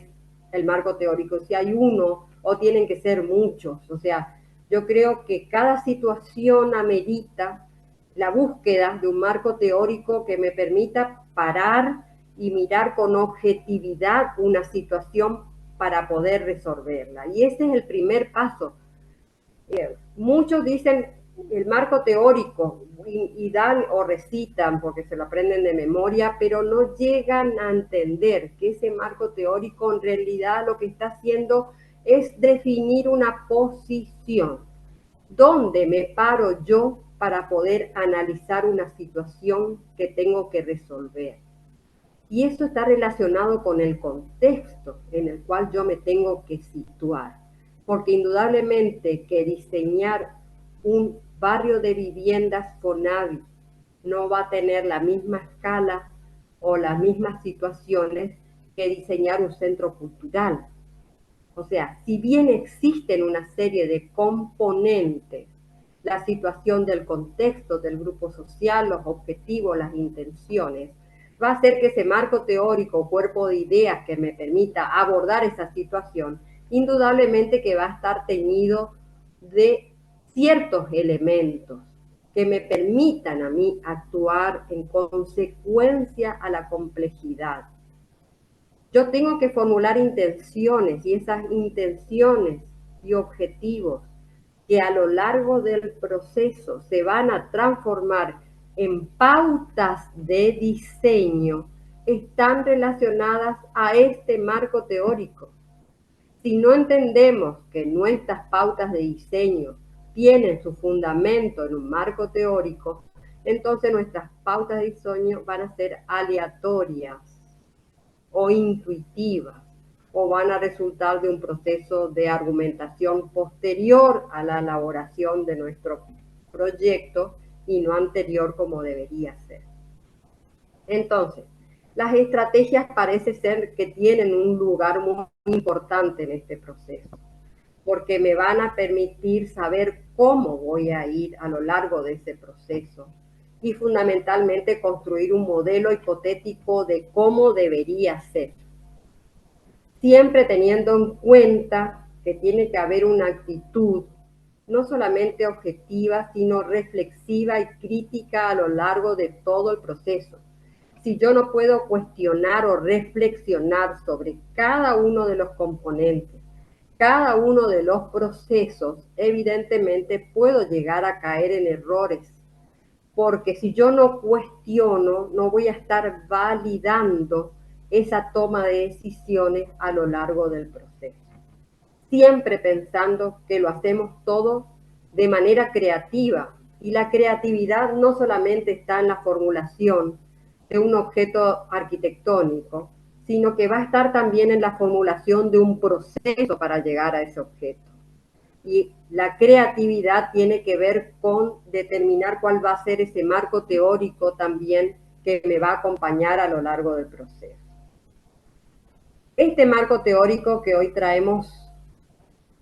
el marco teórico, si hay uno o tienen que ser muchos. O sea, yo creo que cada situación amerita la búsqueda de un marco teórico que me permita parar y mirar con objetividad una situación para poder resolverla. Y ese es el primer paso. Muchos dicen el marco teórico y dan o recitan porque se lo aprenden de memoria, pero no llegan a entender que ese marco teórico en realidad lo que está haciendo es definir una posición. ¿Dónde me paro yo para poder analizar una situación que tengo que resolver? Y eso está relacionado con el contexto en el cual yo me tengo que situar. Porque indudablemente que diseñar un barrio de viviendas Fonavi no va a tener la misma escala o las mismas situaciones que diseñar un centro cultural. O sea, si bien existen una serie de componentes, la situación del contexto, del grupo social, los objetivos, las intenciones, va a hacer que ese marco teórico o cuerpo de ideas que me permita abordar esa situación, indudablemente que va a estar teñido de ciertos elementos que me permitan a mí actuar en consecuencia a la complejidad. Yo tengo que formular intenciones y esas intenciones y objetivos que a lo largo del proceso se van a transformar en pautas de diseño están relacionadas a este marco teórico. Si no entendemos que nuestras pautas de diseño tienen su fundamento en un marco teórico, entonces nuestras pautas de diseño van a ser aleatorias o intuitivas, o van a resultar de un proceso de argumentación posterior a la elaboración de nuestro proyecto y no anterior como debería ser. Entonces, las estrategias parece ser que tienen un lugar muy importante en este proceso, porque me van a permitir saber cómo voy a ir a lo largo de ese proceso y fundamentalmente construir un modelo hipotético de cómo debería ser. Siempre teniendo en cuenta que tiene que haber una actitud no solamente objetiva, sino reflexiva y crítica a lo largo de todo el proceso. Si yo no puedo cuestionar o reflexionar sobre cada uno de los componentes, cada uno de los procesos, evidentemente puedo llegar a caer en errores, porque si yo no cuestiono, no voy a estar validando esa toma de decisiones a lo largo del proceso. Siempre pensando que lo hacemos todo de manera creativa, y la creatividad no solamente está en la formulación de un objeto arquitectónico, sino que va a estar también en la formulación de un proceso para llegar a ese objeto. Y la creatividad tiene que ver con determinar cuál va a ser ese marco teórico también que me va a acompañar a lo largo del proceso. Este marco teórico que hoy traemos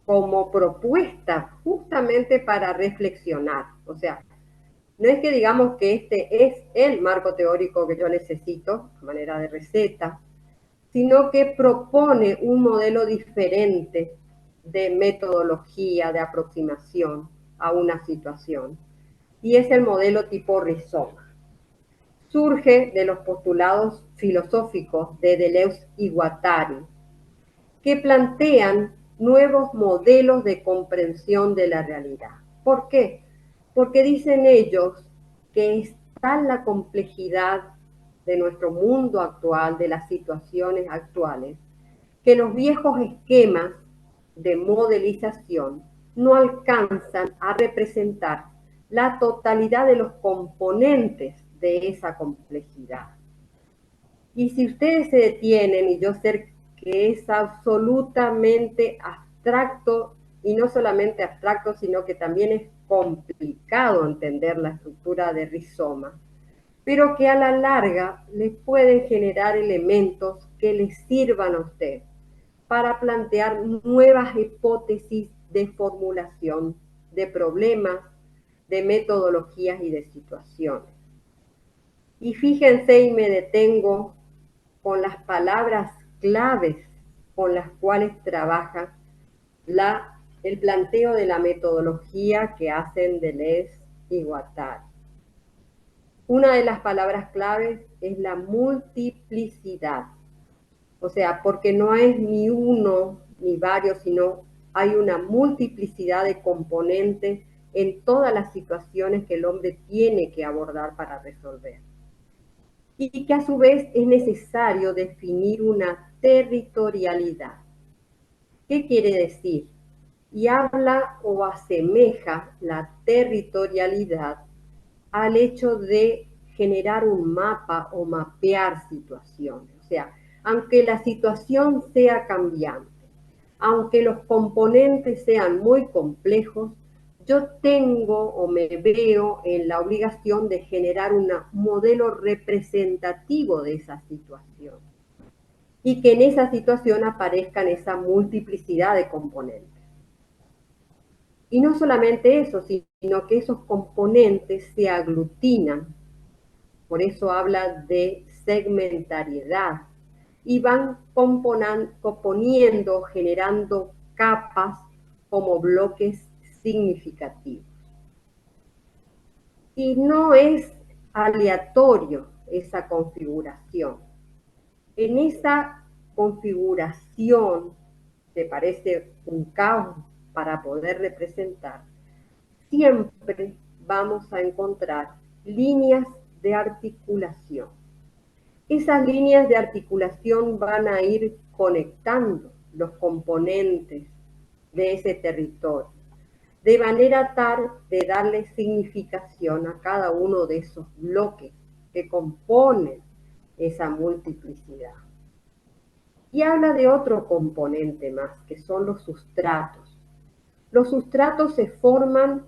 como propuesta justamente para reflexionar, o sea, no es que digamos que este es el marco teórico que yo necesito, de manera de receta, sino que propone un modelo diferente de metodología, de aproximación a una situación. Y es el modelo tipo rizoma. Surge de los postulados filosóficos de Deleuze y Guattari, que plantean nuevos modelos de comprensión de la realidad. ¿Por qué? Porque dicen ellos que es tal la complejidad de nuestro mundo actual, de las situaciones actuales, que los viejos esquemas de modelización no alcanzan a representar la totalidad de los componentes de esa complejidad. Y si ustedes se detienen, y yo sé que es absolutamente abstracto, y no solamente abstracto, sino que también es complicado entender la estructura de rizoma, pero que a la larga les pueden generar elementos que les sirvan a usted para plantear nuevas hipótesis de formulación de problemas, de metodologías y de situaciones. Y fíjense, y me detengo con las palabras claves con las cuales trabaja el planteo de la metodología que hacen Deleuze y Guattari. Una de las palabras claves es la multiplicidad. O sea, porque no es ni uno ni varios, sino hay una multiplicidad de componentes en todas las situaciones que el hombre tiene que abordar para resolver. Y que a su vez es necesario definir una territorialidad. ¿Qué quiere decir? Y habla o asemeja la territorialidad al hecho de generar un mapa o mapear situaciones. O sea, aunque la situación sea cambiante, aunque los componentes sean muy complejos, yo tengo o me veo en la obligación de generar un modelo representativo de esa situación y que en esa situación aparezcan esa multiplicidad de componentes. Y no solamente eso, sino que esos componentes se aglutinan, por eso habla de segmentariedad, y van componiendo, generando capas como bloques significativos. Y no es aleatorio esa configuración. En esa configuración, que parece un caos para poder representar, siempre vamos a encontrar líneas de articulación. Esas líneas de articulación van a ir conectando los componentes de ese territorio, de manera tal de darle significación a cada uno de esos bloques que componen esa multiplicidad. Y habla de otro componente más, que son los sustratos. Los sustratos se forman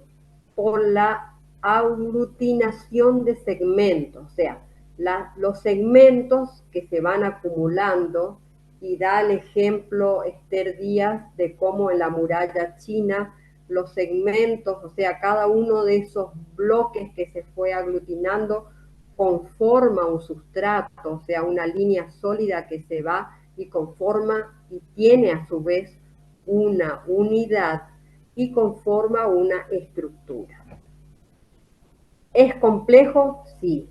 por la aglutinación de segmentos, o sea, los segmentos que se van acumulando, y da el ejemplo Esther Díaz de cómo en la muralla china los segmentos, o sea, cada uno de esos bloques que se fue aglutinando conforma un sustrato, o sea, una línea sólida que se va y conforma y tiene a su vez una unidad y conforma una estructura. ¿Es complejo? Sí.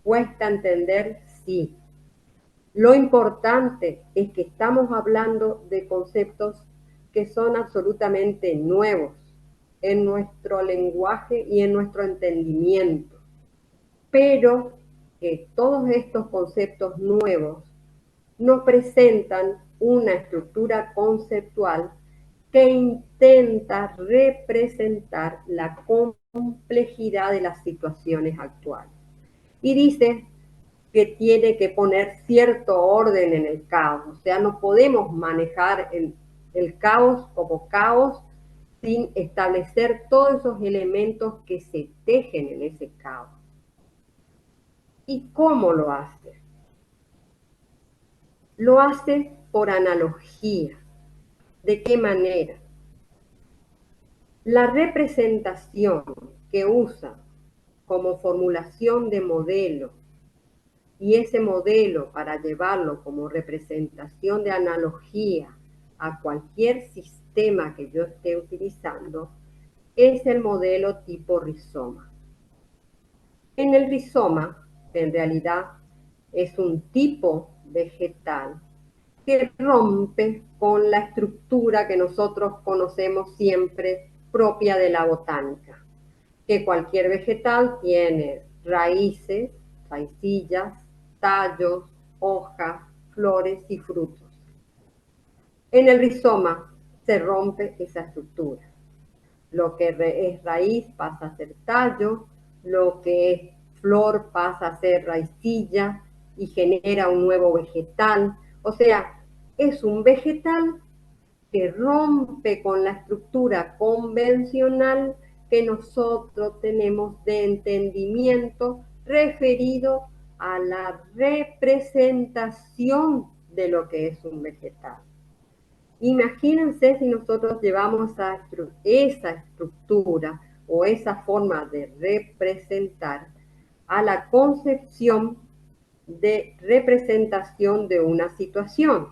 ¿Cuesta entender? Sí. Lo importante es que estamos hablando de conceptos que son absolutamente nuevos en nuestro lenguaje y en nuestro entendimiento, pero que todos estos conceptos nuevos nos presentan una estructura conceptual que intenta representar la complejidad de las situaciones actuales. Y dice que tiene que poner cierto orden en el caos, o sea, no podemos manejar el caos como caos sin establecer todos esos elementos que se tejen en ese cabo. ¿Y cómo lo hace? Lo hace por analogía. ¿De qué manera? La representación que usa como formulación de modelo y ese modelo para llevarlo como representación de analogía a cualquier sistema que yo esté utilizando es el modelo tipo rizoma. En el rizoma, que en realidad es un tipo vegetal que rompe con la estructura que nosotros conocemos siempre propia de la botánica, que cualquier vegetal tiene raíces, raicillas, tallos, hojas, flores y frutos. En el rizoma se rompe esa estructura. Lo que es raíz pasa a ser tallo, lo que es flor pasa a ser raicilla y genera un nuevo vegetal. O sea, es un vegetal que rompe con la estructura convencional que nosotros tenemos de entendimiento referido a la representación de lo que es un vegetal. Imagínense si nosotros llevamos esa estructura o esa forma de representar a la concepción de representación de una situación.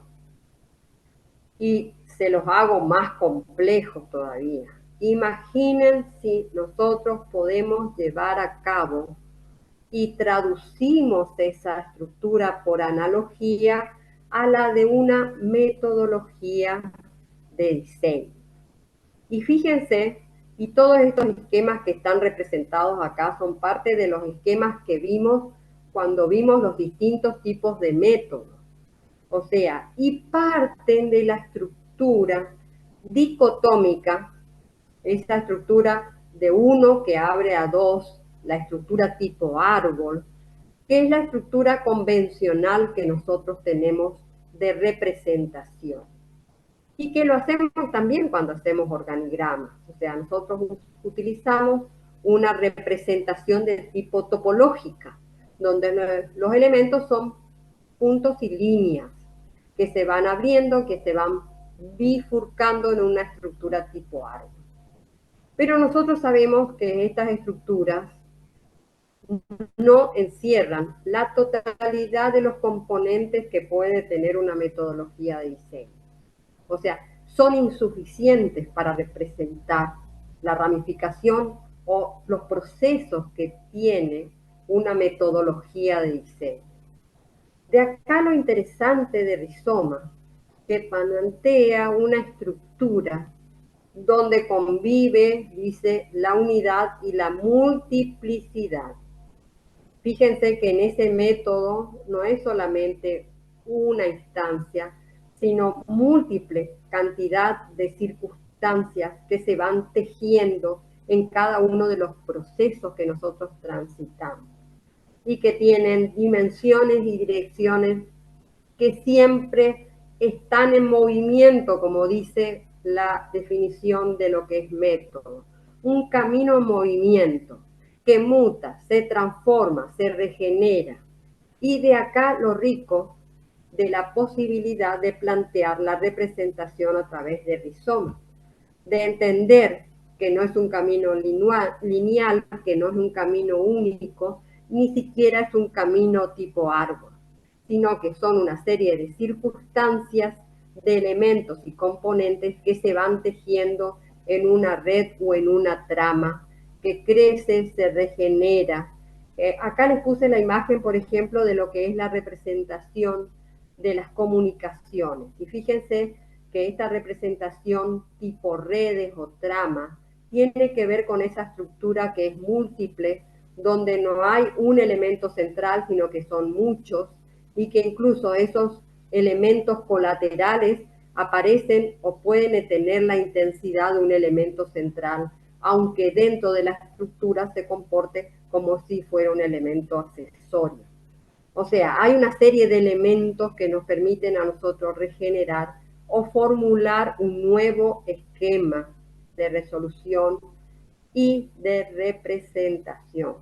Y se los hago más complejos todavía. Imaginen si nosotros podemos llevar a cabo y traducimos esa estructura por analogía a la de una metodología de diseño. Y fíjense, y todos estos esquemas que están representados acá son parte de los esquemas que vimos cuando vimos los distintos tipos de métodos. O sea, y parten de la estructura dicotómica, esta estructura de 1 que abre a 2, la estructura tipo árbol, que es la estructura convencional que nosotros tenemos de representación. Y que lo hacemos también cuando hacemos organigramas. O sea, nosotros utilizamos una representación de tipo topológica, donde los elementos son puntos y líneas que se van abriendo, que se van bifurcando en una estructura tipo árbol. Pero nosotros sabemos que estas estructuras no encierran la totalidad de los componentes que puede tener una metodología de diseño. O sea, son insuficientes para representar la ramificación o los procesos que tiene una metodología de diseño. De acá lo interesante de rizoma, que plantea una estructura donde convive, dice, la unidad y la multiplicidad. Fíjense que en ese método no es solamente una instancia, sino múltiple cantidad de circunstancias que se van tejiendo en cada uno de los procesos que nosotros transitamos y que tienen dimensiones y direcciones que siempre están en movimiento, como dice la definición de lo que es método. Un camino en movimiento que muta, se transforma, se regenera. Y de acá lo rico de la posibilidad de plantear la representación a través de rizomas, de entender que no es un camino lineal, que no es un camino único, ni siquiera es un camino tipo árbol, sino que son una serie de circunstancias, de elementos y componentes que se van tejiendo en una red o en una trama que crece, se regenera. Acá les puse la imagen, por ejemplo, de lo que es la representación de las comunicaciones. Y fíjense que esta representación tipo redes o trama tiene que ver con esa estructura que es múltiple, donde no hay un elemento central, sino que son muchos, y que incluso esos elementos colaterales aparecen o pueden tener la intensidad de un elemento central, aunque dentro de la estructura se comporte como si fuera un elemento accesorio. O sea, hay una serie de elementos que nos permiten a nosotros regenerar o formular un nuevo esquema de resolución y de representación.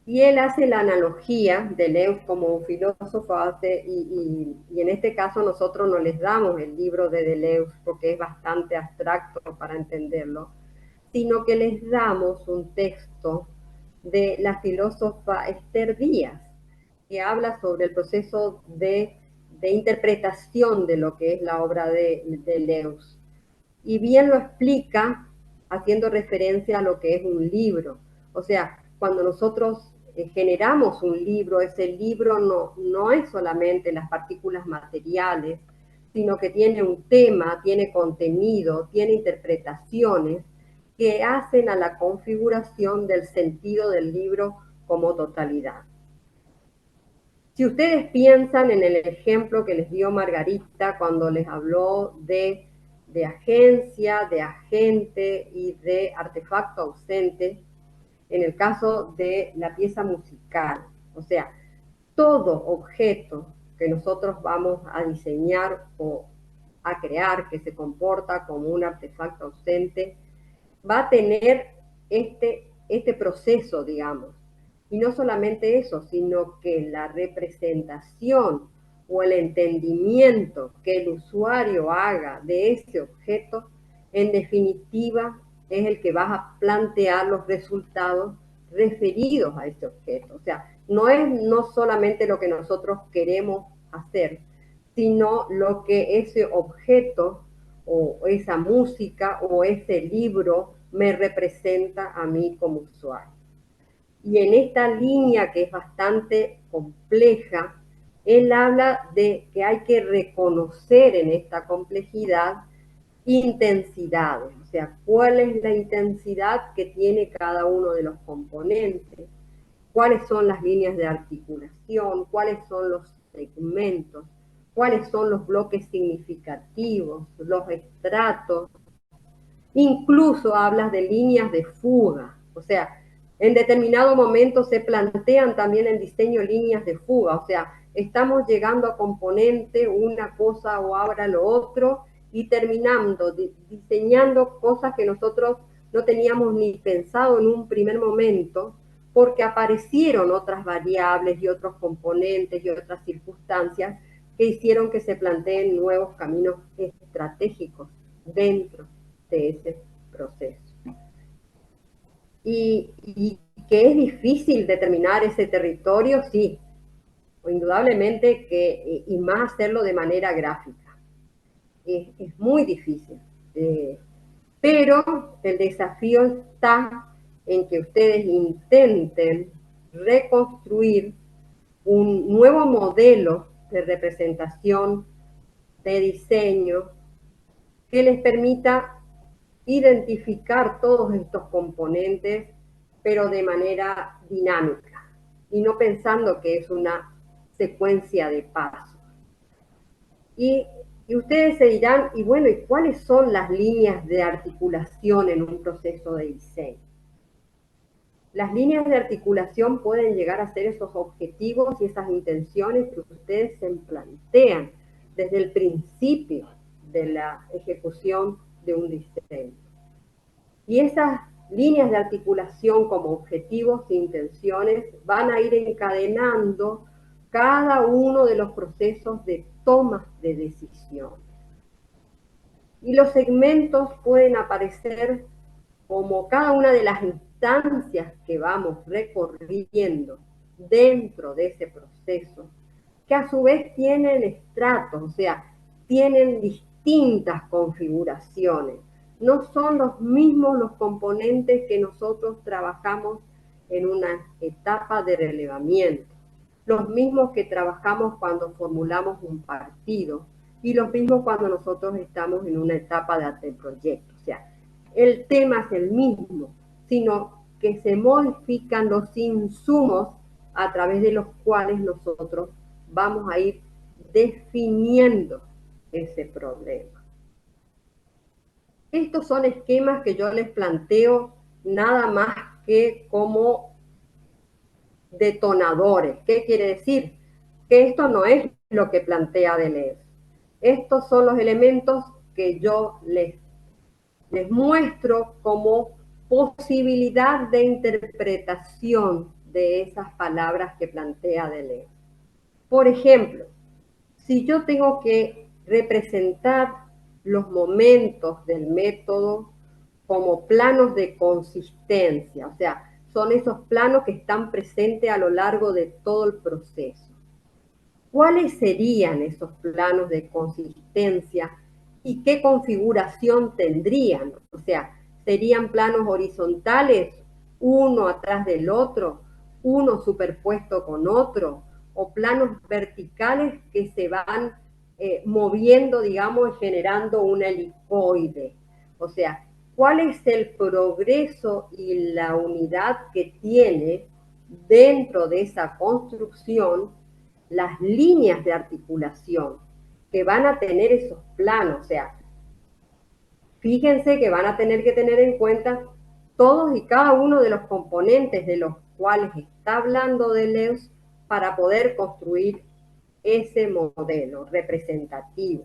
Y él hace la analogía, Deleuze como un filósofo hace, y en este caso nosotros no les damos el libro de Deleuze porque es bastante abstracto para entenderlo, sino que les damos un texto de la filósofa Esther Díaz, que habla sobre el proceso de interpretación de lo que es la obra de Deleuze. Y bien lo explica haciendo referencia a lo que es un libro. O sea, cuando nosotros generamos un libro, ese libro no es solamente las partículas materiales, sino que tiene un tema, tiene contenido, tiene interpretaciones que hacen a la configuración del sentido del libro como totalidad. Si ustedes piensan en el ejemplo que les dio Margarita cuando les habló de agencia, de agente y de artefacto ausente, en el caso de la pieza musical, o sea, todo objeto que nosotros vamos a diseñar o a crear que se comporta como un artefacto ausente, va a tener este proceso, digamos. Y no solamente eso, sino que la representación o el entendimiento que el usuario haga de ese objeto, en definitiva, es el que va a plantear los resultados referidos a ese objeto. O sea, no solamente lo que nosotros queremos hacer, sino lo que ese objeto o esa música o ese libro me representa a mí como usuario. Y en esta línea que es bastante compleja, él habla de que hay que reconocer en esta complejidad intensidades, o sea, cuál es la intensidad que tiene cada uno de los componentes, cuáles son las líneas de articulación, cuáles son los segmentos, cuáles son los bloques significativos, los estratos. Incluso hablas de líneas de fuga, o sea, en determinado momento se plantean también en diseño líneas de fuga, o sea, estamos llegando a componente, una cosa o ahora lo otro, y terminando diseñando cosas que nosotros no teníamos ni pensado en un primer momento, porque aparecieron otras variables y otros componentes y otras circunstancias que hicieron que se planteen nuevos caminos estratégicos dentro de ese proceso. Y que es difícil determinar ese territorio, sí, indudablemente que, y más hacerlo de manera gráfica. Es muy difícil. Pero el desafío está en que ustedes intenten reconstruir un nuevo modelo de representación, de diseño, que les permita identificar todos estos componentes, pero de manera dinámica, y no pensando que es una secuencia de pasos. Y ustedes se dirán, y bueno, ¿y cuáles son las líneas de articulación en un proceso de diseño? Las líneas de articulación pueden llegar a ser esos objetivos y esas intenciones que ustedes se plantean desde el principio de la ejecución de un diseño. Y esas líneas de articulación como objetivos e intenciones van a ir encadenando cada uno de los procesos de toma de decisión. Y los segmentos pueden aparecer como cada una de las instancias que vamos recorriendo dentro de ese proceso, que a su vez tienen estratos, o sea, tienen distintas configuraciones. No son los mismos los componentes que nosotros trabajamos en una etapa de relevamiento, los mismos que trabajamos cuando formulamos un partido y los mismos cuando nosotros estamos en una etapa de anteproyecto. O sea, el tema es el mismo, sino que se modifican los insumos a través de los cuales nosotros vamos a ir definiendo ese problema. Estos son esquemas que yo les planteo nada más que como detonadores. ¿Qué quiere decir? Que esto no es lo que plantea Deleuze. Estos son los elementos que yo les Les muestro como posibilidad de interpretación de esas palabras que plantea Deleuze. Por ejemplo, si yo tengo que representar los momentos del método como planos de consistencia, o sea, son esos planos que están presentes a lo largo de todo el proceso. ¿Cuáles serían esos planos de consistencia y qué configuración tendrían? O sea, ¿serían planos horizontales, uno atrás del otro, uno superpuesto con otro, o planos verticales que se van moviendo, digamos, generando un helicoide? O sea, ¿cuál es el progreso y la unidad que tiene dentro de esa construcción las líneas de articulación que van a tener esos planos? O sea, fíjense que van a tener que tener en cuenta todos y cada uno de los componentes de los cuales está hablando Deleuze para poder construir ese modelo representativo.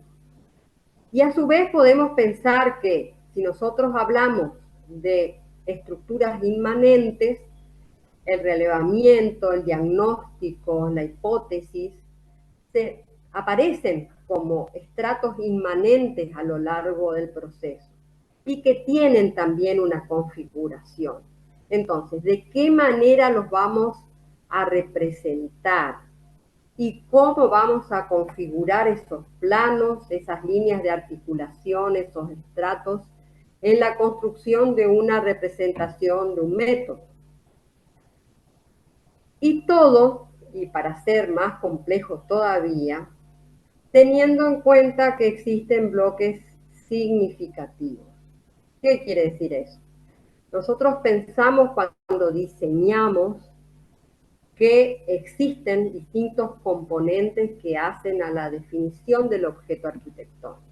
Y a su vez podemos pensar que si nosotros hablamos de estructuras inmanentes, el relevamiento, el diagnóstico, la hipótesis, se aparecen como estratos inmanentes a lo largo del proceso y que tienen también una configuración. Entonces, ¿de qué manera los vamos a representar? ¿Y cómo vamos a configurar esos planos, esas líneas de articulación, esos estratos en la construcción de una representación de un método? Y todo, y para ser más complejo todavía, teniendo en cuenta que existen bloques significativos. ¿Qué quiere decir eso? Nosotros pensamos cuando diseñamos que existen distintos componentes que hacen a la definición del objeto arquitectónico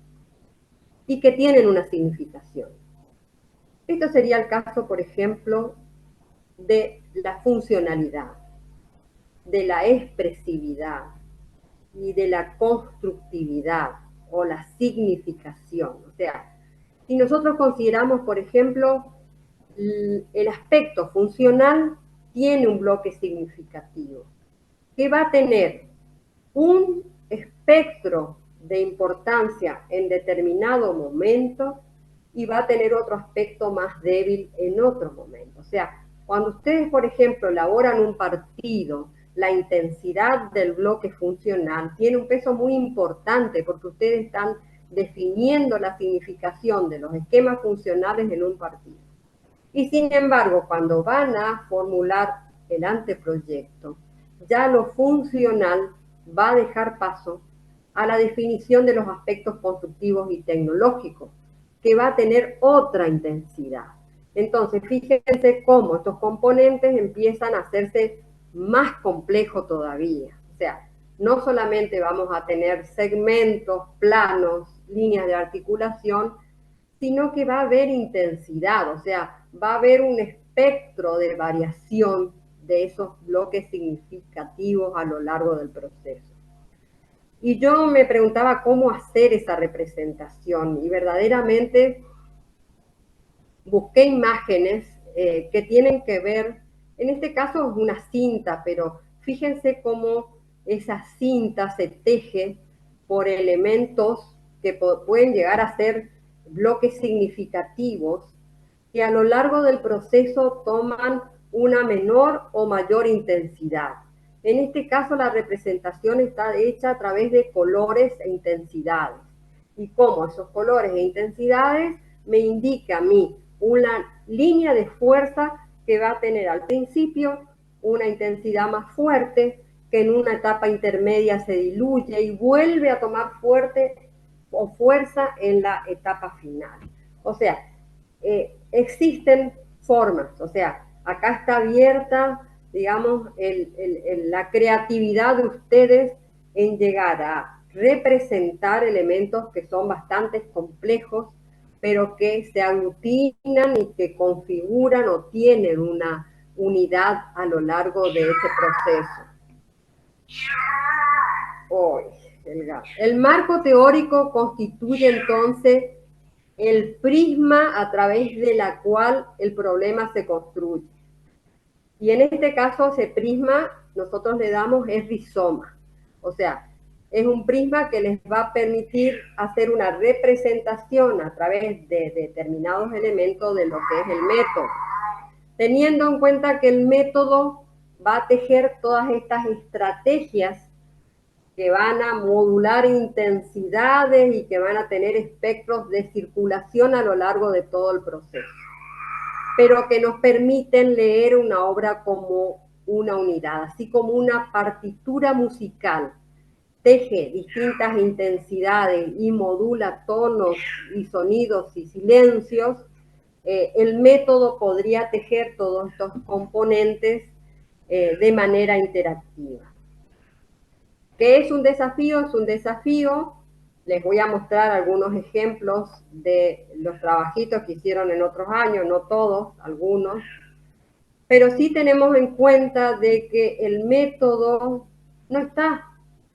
y que tienen una significación. Esto sería el caso, por ejemplo, de la funcionalidad, de la expresividad y de la constructividad o la significación. O sea, si nosotros consideramos, por ejemplo, el aspecto funcional tiene un bloque significativo que va a tener un espectro de importancia en determinado momento y va a tener otro aspecto más débil en otro momento. O sea, cuando ustedes, por ejemplo, elaboran un partido, la intensidad del bloque funcional tiene un peso muy importante porque ustedes están definiendo la significación de los esquemas funcionales en un partido. Y sin embargo, cuando van a formular el anteproyecto, ya lo funcional va a dejar paso a la definición de los aspectos constructivos y tecnológicos, que va a tener otra intensidad. Entonces, fíjense cómo estos componentes empiezan a hacerse más complejos todavía. O sea, no solamente vamos a tener segmentos, planos, líneas de articulación, sino que va a haber intensidad, o sea, va a haber un espectro de variación de esos bloques significativos a lo largo del proceso. Y yo me preguntaba cómo hacer esa representación y verdaderamente busqué imágenes que tienen que ver, en este caso es una cinta, pero fíjense cómo esa cinta se teje por elementos que pueden llegar a ser bloques significativos que a lo largo del proceso toman una menor o mayor intensidad. En este caso la representación está hecha a través de colores e intensidades. Y cómo esos colores e intensidades me indica a mí una línea de fuerza que va a tener al principio una intensidad más fuerte, que en una etapa intermedia se diluye y vuelve a tomar fuerte o fuerza en la etapa final. O sea, existen formas, o sea, acá está abierta, digamos, la creatividad de ustedes en llegar a representar elementos que son bastante complejos, pero que se aglutinan y que configuran o tienen una unidad a lo largo de ese proceso. El marco teórico constituye entonces el prisma a través de la cual el problema se construye. Y en este caso ese prisma nosotros le damos es rizoma. O sea, es un prisma que les va a permitir hacer una representación a través de determinados elementos de lo que es el método, teniendo en cuenta que el método va a tejer todas estas estrategias que van a modular intensidades y que van a tener espectros de circulación a lo largo de todo el proceso, pero que nos permiten leer una obra como una unidad, así como una partitura musical teje distintas intensidades y modula tonos y sonidos y silencios. El método podría tejer todos estos componentes de manera interactiva. ¿Qué es un desafío? Es un desafío. Les voy a mostrar algunos ejemplos de los trabajitos que hicieron en otros años, no todos, algunos, pero sí tenemos en cuenta de que el método no está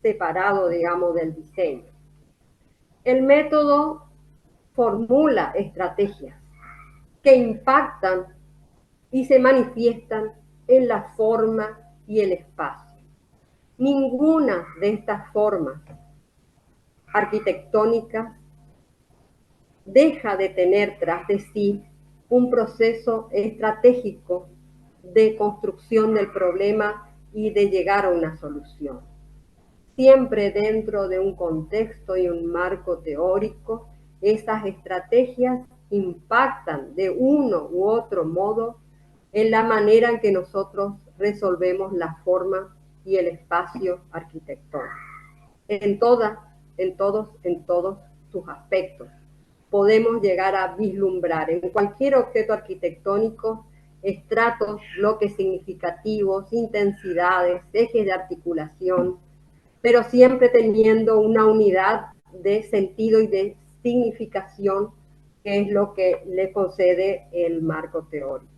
separado, digamos, del diseño. El método formula estrategias que impactan y se manifiestan en la forma y el espacio. Ninguna de estas formas arquitectónicas deja de tener tras de sí un proceso estratégico de construcción del problema y de llegar a una solución. Siempre dentro de un contexto y un marco teórico, esas estrategias impactan de uno u otro modo en la manera en que nosotros resolvemos la forma y el espacio arquitectónico. En todos sus aspectos. Podemos llegar a vislumbrar en cualquier objeto arquitectónico estratos, bloques significativos, intensidades, ejes de articulación, pero siempre teniendo una unidad de sentido y de significación, que es lo que le concede el marco teórico.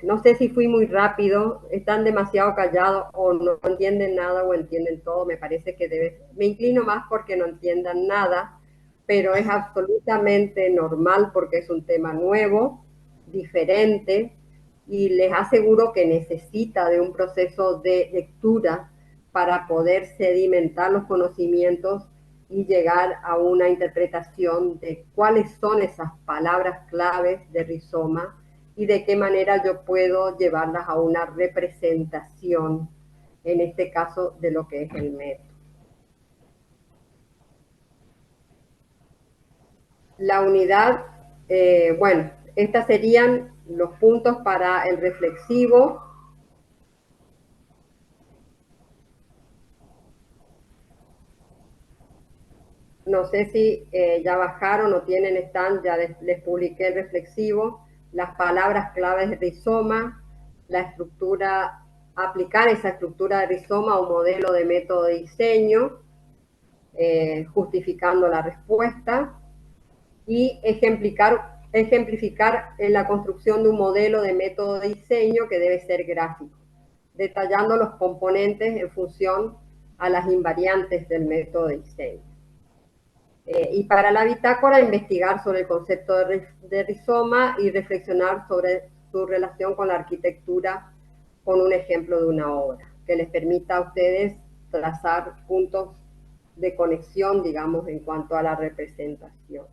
No sé si fui muy rápido, están demasiado callados o no entienden nada o entienden todo, me parece que me inclino más porque no entiendan nada, pero es absolutamente normal porque es un tema nuevo, diferente, y les aseguro que necesita de un proceso de lectura para poder sedimentar los conocimientos y llegar a una interpretación de cuáles son esas palabras claves de rizoma y de qué manera yo puedo llevarlas a una representación, en este caso, de lo que es el método. La unidad, bueno, estos serían los puntos para el reflexivo. No sé si ya bajaron o tienen stand, ya les publiqué el reflexivo, las palabras claves de rizoma, la estructura, aplicar esa estructura de rizoma a un modelo de método de diseño, justificando la respuesta, y ejemplificar en la construcción de un modelo de método de diseño que debe ser gráfico, detallando los componentes en función a las invariantes del método de diseño. Y para la bitácora, investigar sobre el concepto de rizoma y reflexionar sobre su relación con la arquitectura con un ejemplo de una obra, que les permita a ustedes trazar puntos de conexión, digamos, en cuanto a la representación.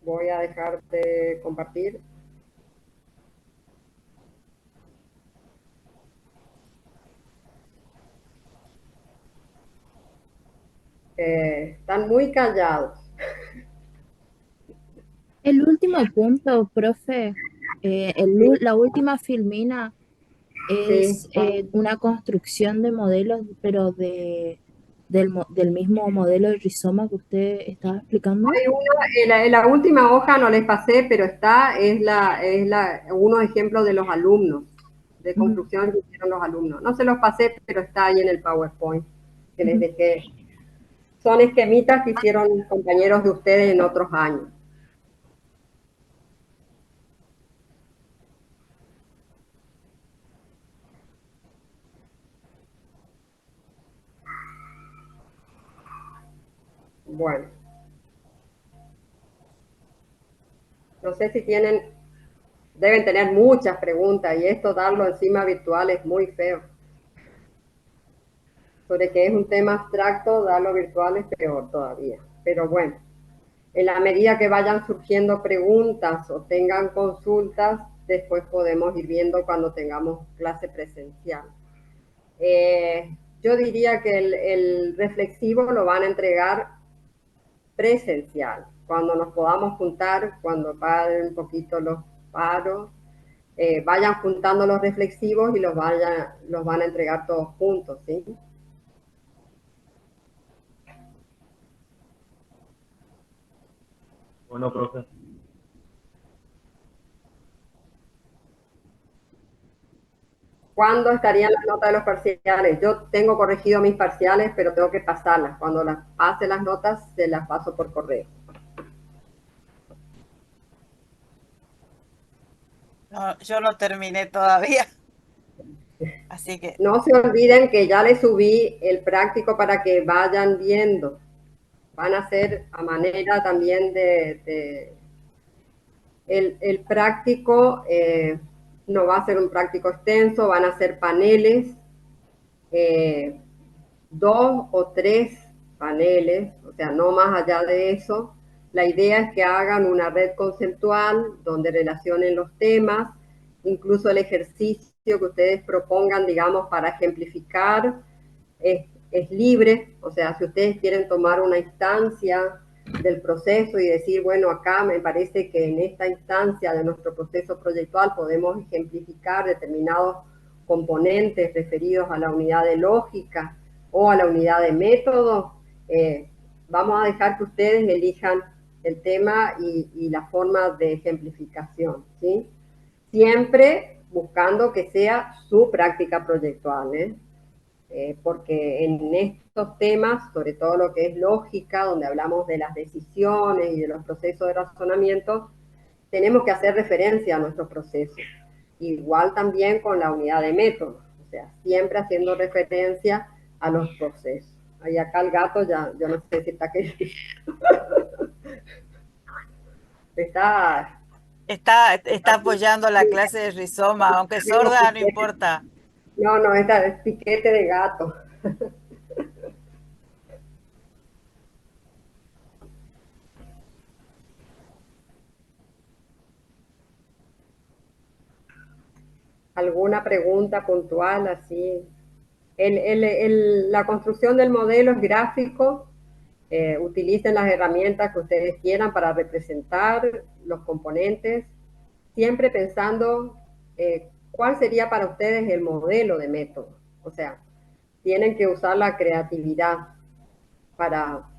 Voy a dejar de compartir. Están muy callados. El último punto, profe, la última filmina Sí, es una construcción de modelos, pero del mismo modelo de rizoma que usted estaba explicando. hay una, en la última hoja no les pasé, pero unos ejemplos de los alumnos, de Ujú. construcción que hicieron los alumnos. No se los pasé, pero está ahí en el PowerPoint que les Ujú. dejé. Son esquemitas que hicieron compañeros de ustedes en otros años. Bueno, no sé si deben tener muchas preguntas y esto darlo encima virtual es muy feo. Sobre que es un tema abstracto, darlo virtual es peor todavía. Pero bueno, en la medida que vayan surgiendo preguntas o tengan consultas, después podemos ir viendo cuando tengamos clase presencial. Yo diría que el reflexivo lo van a entregar presencial, cuando nos podamos juntar, cuando paren un poquito los paros, vayan juntando los reflexivos y los van a entregar todos juntos, ¿sí? Bueno, profe. ¿Cuándo estarían las notas de los parciales? Yo tengo corregido mis parciales, pero tengo que pasarlas. Cuando las pase las notas, se las paso por correo. No, yo no terminé todavía, así que No se olviden que ya les subí el práctico para que vayan viendo. Van a ser a manera también el práctico, no va a ser un práctico extenso, van a ser paneles, eh, 2 o 3 paneles, o sea, no más allá de eso. La idea es que hagan una red conceptual donde relacionen los temas, incluso el ejercicio que ustedes propongan, digamos, para ejemplificar, es libre, o sea, si ustedes quieren tomar una instancia del proceso y decir, bueno, acá me parece que en esta instancia de nuestro proceso proyectual podemos ejemplificar determinados componentes referidos a la unidad de lógica o a la unidad de método, vamos a dejar que ustedes elijan el tema y la forma de ejemplificación, ¿sí? Siempre buscando que sea su práctica proyectual, porque en estos temas, sobre todo lo que es lógica, donde hablamos de las decisiones y de los procesos de razonamiento, tenemos que hacer referencia a nuestros procesos. Igual también con la unidad de método, o sea, siempre haciendo referencia a los procesos. Ahí acá el gato ya, yo no sé si está que está. está apoyando la clase de rizoma, aunque sorda, no importa. No, no, esta es piquete de gato. ¿Alguna pregunta puntual así? La construcción del modelo es gráfico. Utilicen las herramientas que ustedes quieran para representar los componentes, siempre pensando cuál sería para ustedes el modelo de método. O sea, tienen que usar la creatividad para,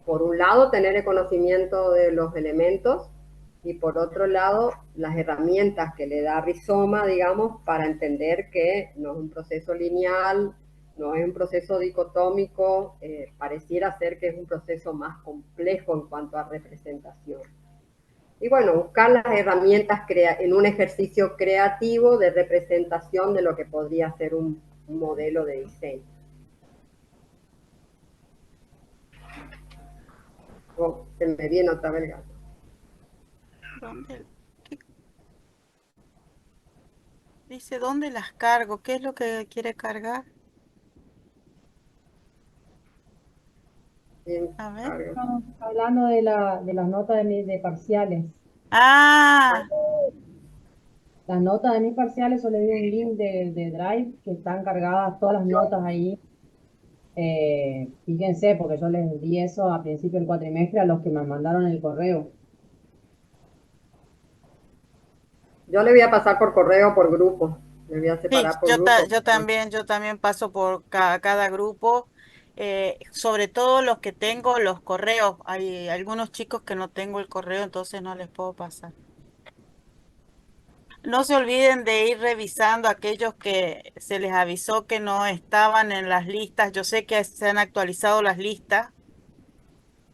por un lado, tener el conocimiento de los elementos y por otro lado, las herramientas que le da Rizoma, digamos, para entender que no es un proceso lineal, no es un proceso dicotómico, pareciera ser que es un proceso más complejo en cuanto a representación. Y bueno, buscar las herramientas en un ejercicio creativo de representación de lo que podría ser un modelo de diseño. Oh, se me viene otra vez el gato. ¿Dónde? ¿Qué? Dice, ¿dónde las cargo? ¿Qué es lo que quiere cargar? Bien, A ver. cargo. Estamos hablando de las notas de parciales. Ah, Las notas de mis parciales, yo le di un link de Drive que están cargadas todas las notas ahí. Fíjense, porque yo les di eso a principio del cuatrimestre a los que me mandaron el correo. Yo le voy a pasar por correo, por grupo. Le voy a sí, separar por grupo. yo también paso por cada grupo, sobre todo los que tengo los correos. Hay algunos chicos que no tengo el correo, entonces no les puedo pasar. No se olviden de ir revisando aquellos que se les avisó que no estaban en las listas. Yo sé que se han actualizado las listas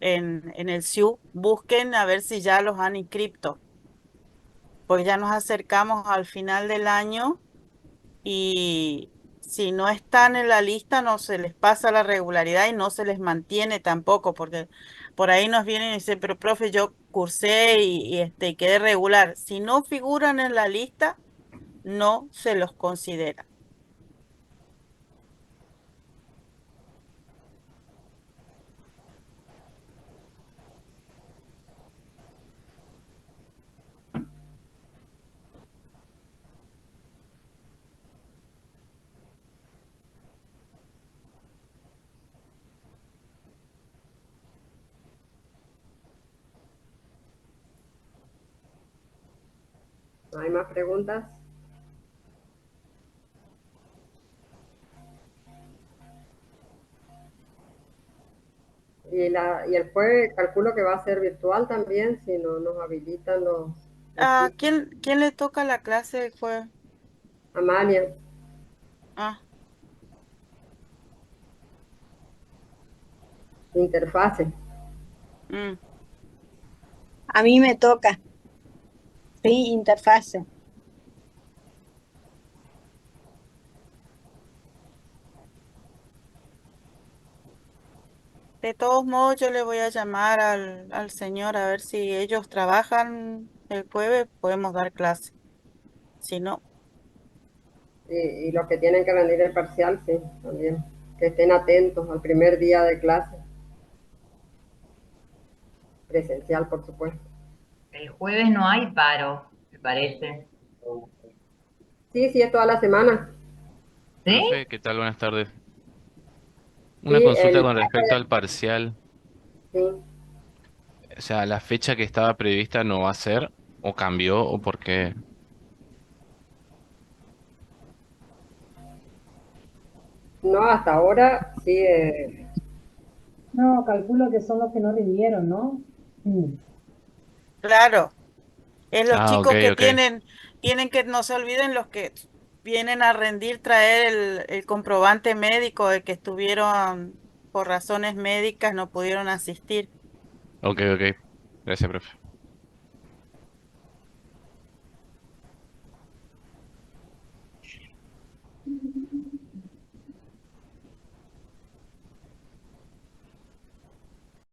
en el SIU. Busquen a ver si ya los han inscrito, porque ya nos acercamos al final del año y si no están en la lista, no se les pasa la regularidad y no se les mantiene tampoco, porque por ahí nos vienen y dicen, pero profe, yo cursé y quedé regular. Si no figuran en la lista, no se los considera. ¿No hay más preguntas? Y el jueves calculo que va a ser virtual también, si no nos habilitan los ¿A equipos. quién le toca la clase? Fue, Amalia, ah, interfase. mm. A mí me toca, sí, interfase. De todos modos, yo le voy a llamar al señor a ver si ellos trabajan el jueves, podemos dar clase. Si no, Y los que tienen que rendir el parcial, sí, también. Que estén atentos al primer día de clase, presencial, por supuesto. El jueves no hay paro, me parece. Sí, sí, es toda la semana. ¿Sí? Profe, ¿qué tal? Buenas tardes. Sí, Una consulta con respecto al parcial. sí. O sea, ¿la fecha que estaba prevista no va a ser? ¿O cambió? ¿O por qué? No, hasta ahora sí. No, calculo que son los que no rindieron, ¿no? Mm. claro, es los Ah, ok, chicos que ok. tienen que, no se olviden los que vienen a rendir, traer el comprobante médico de que estuvieron por razones médicas, no pudieron asistir. Ok, ok. Gracias, profe.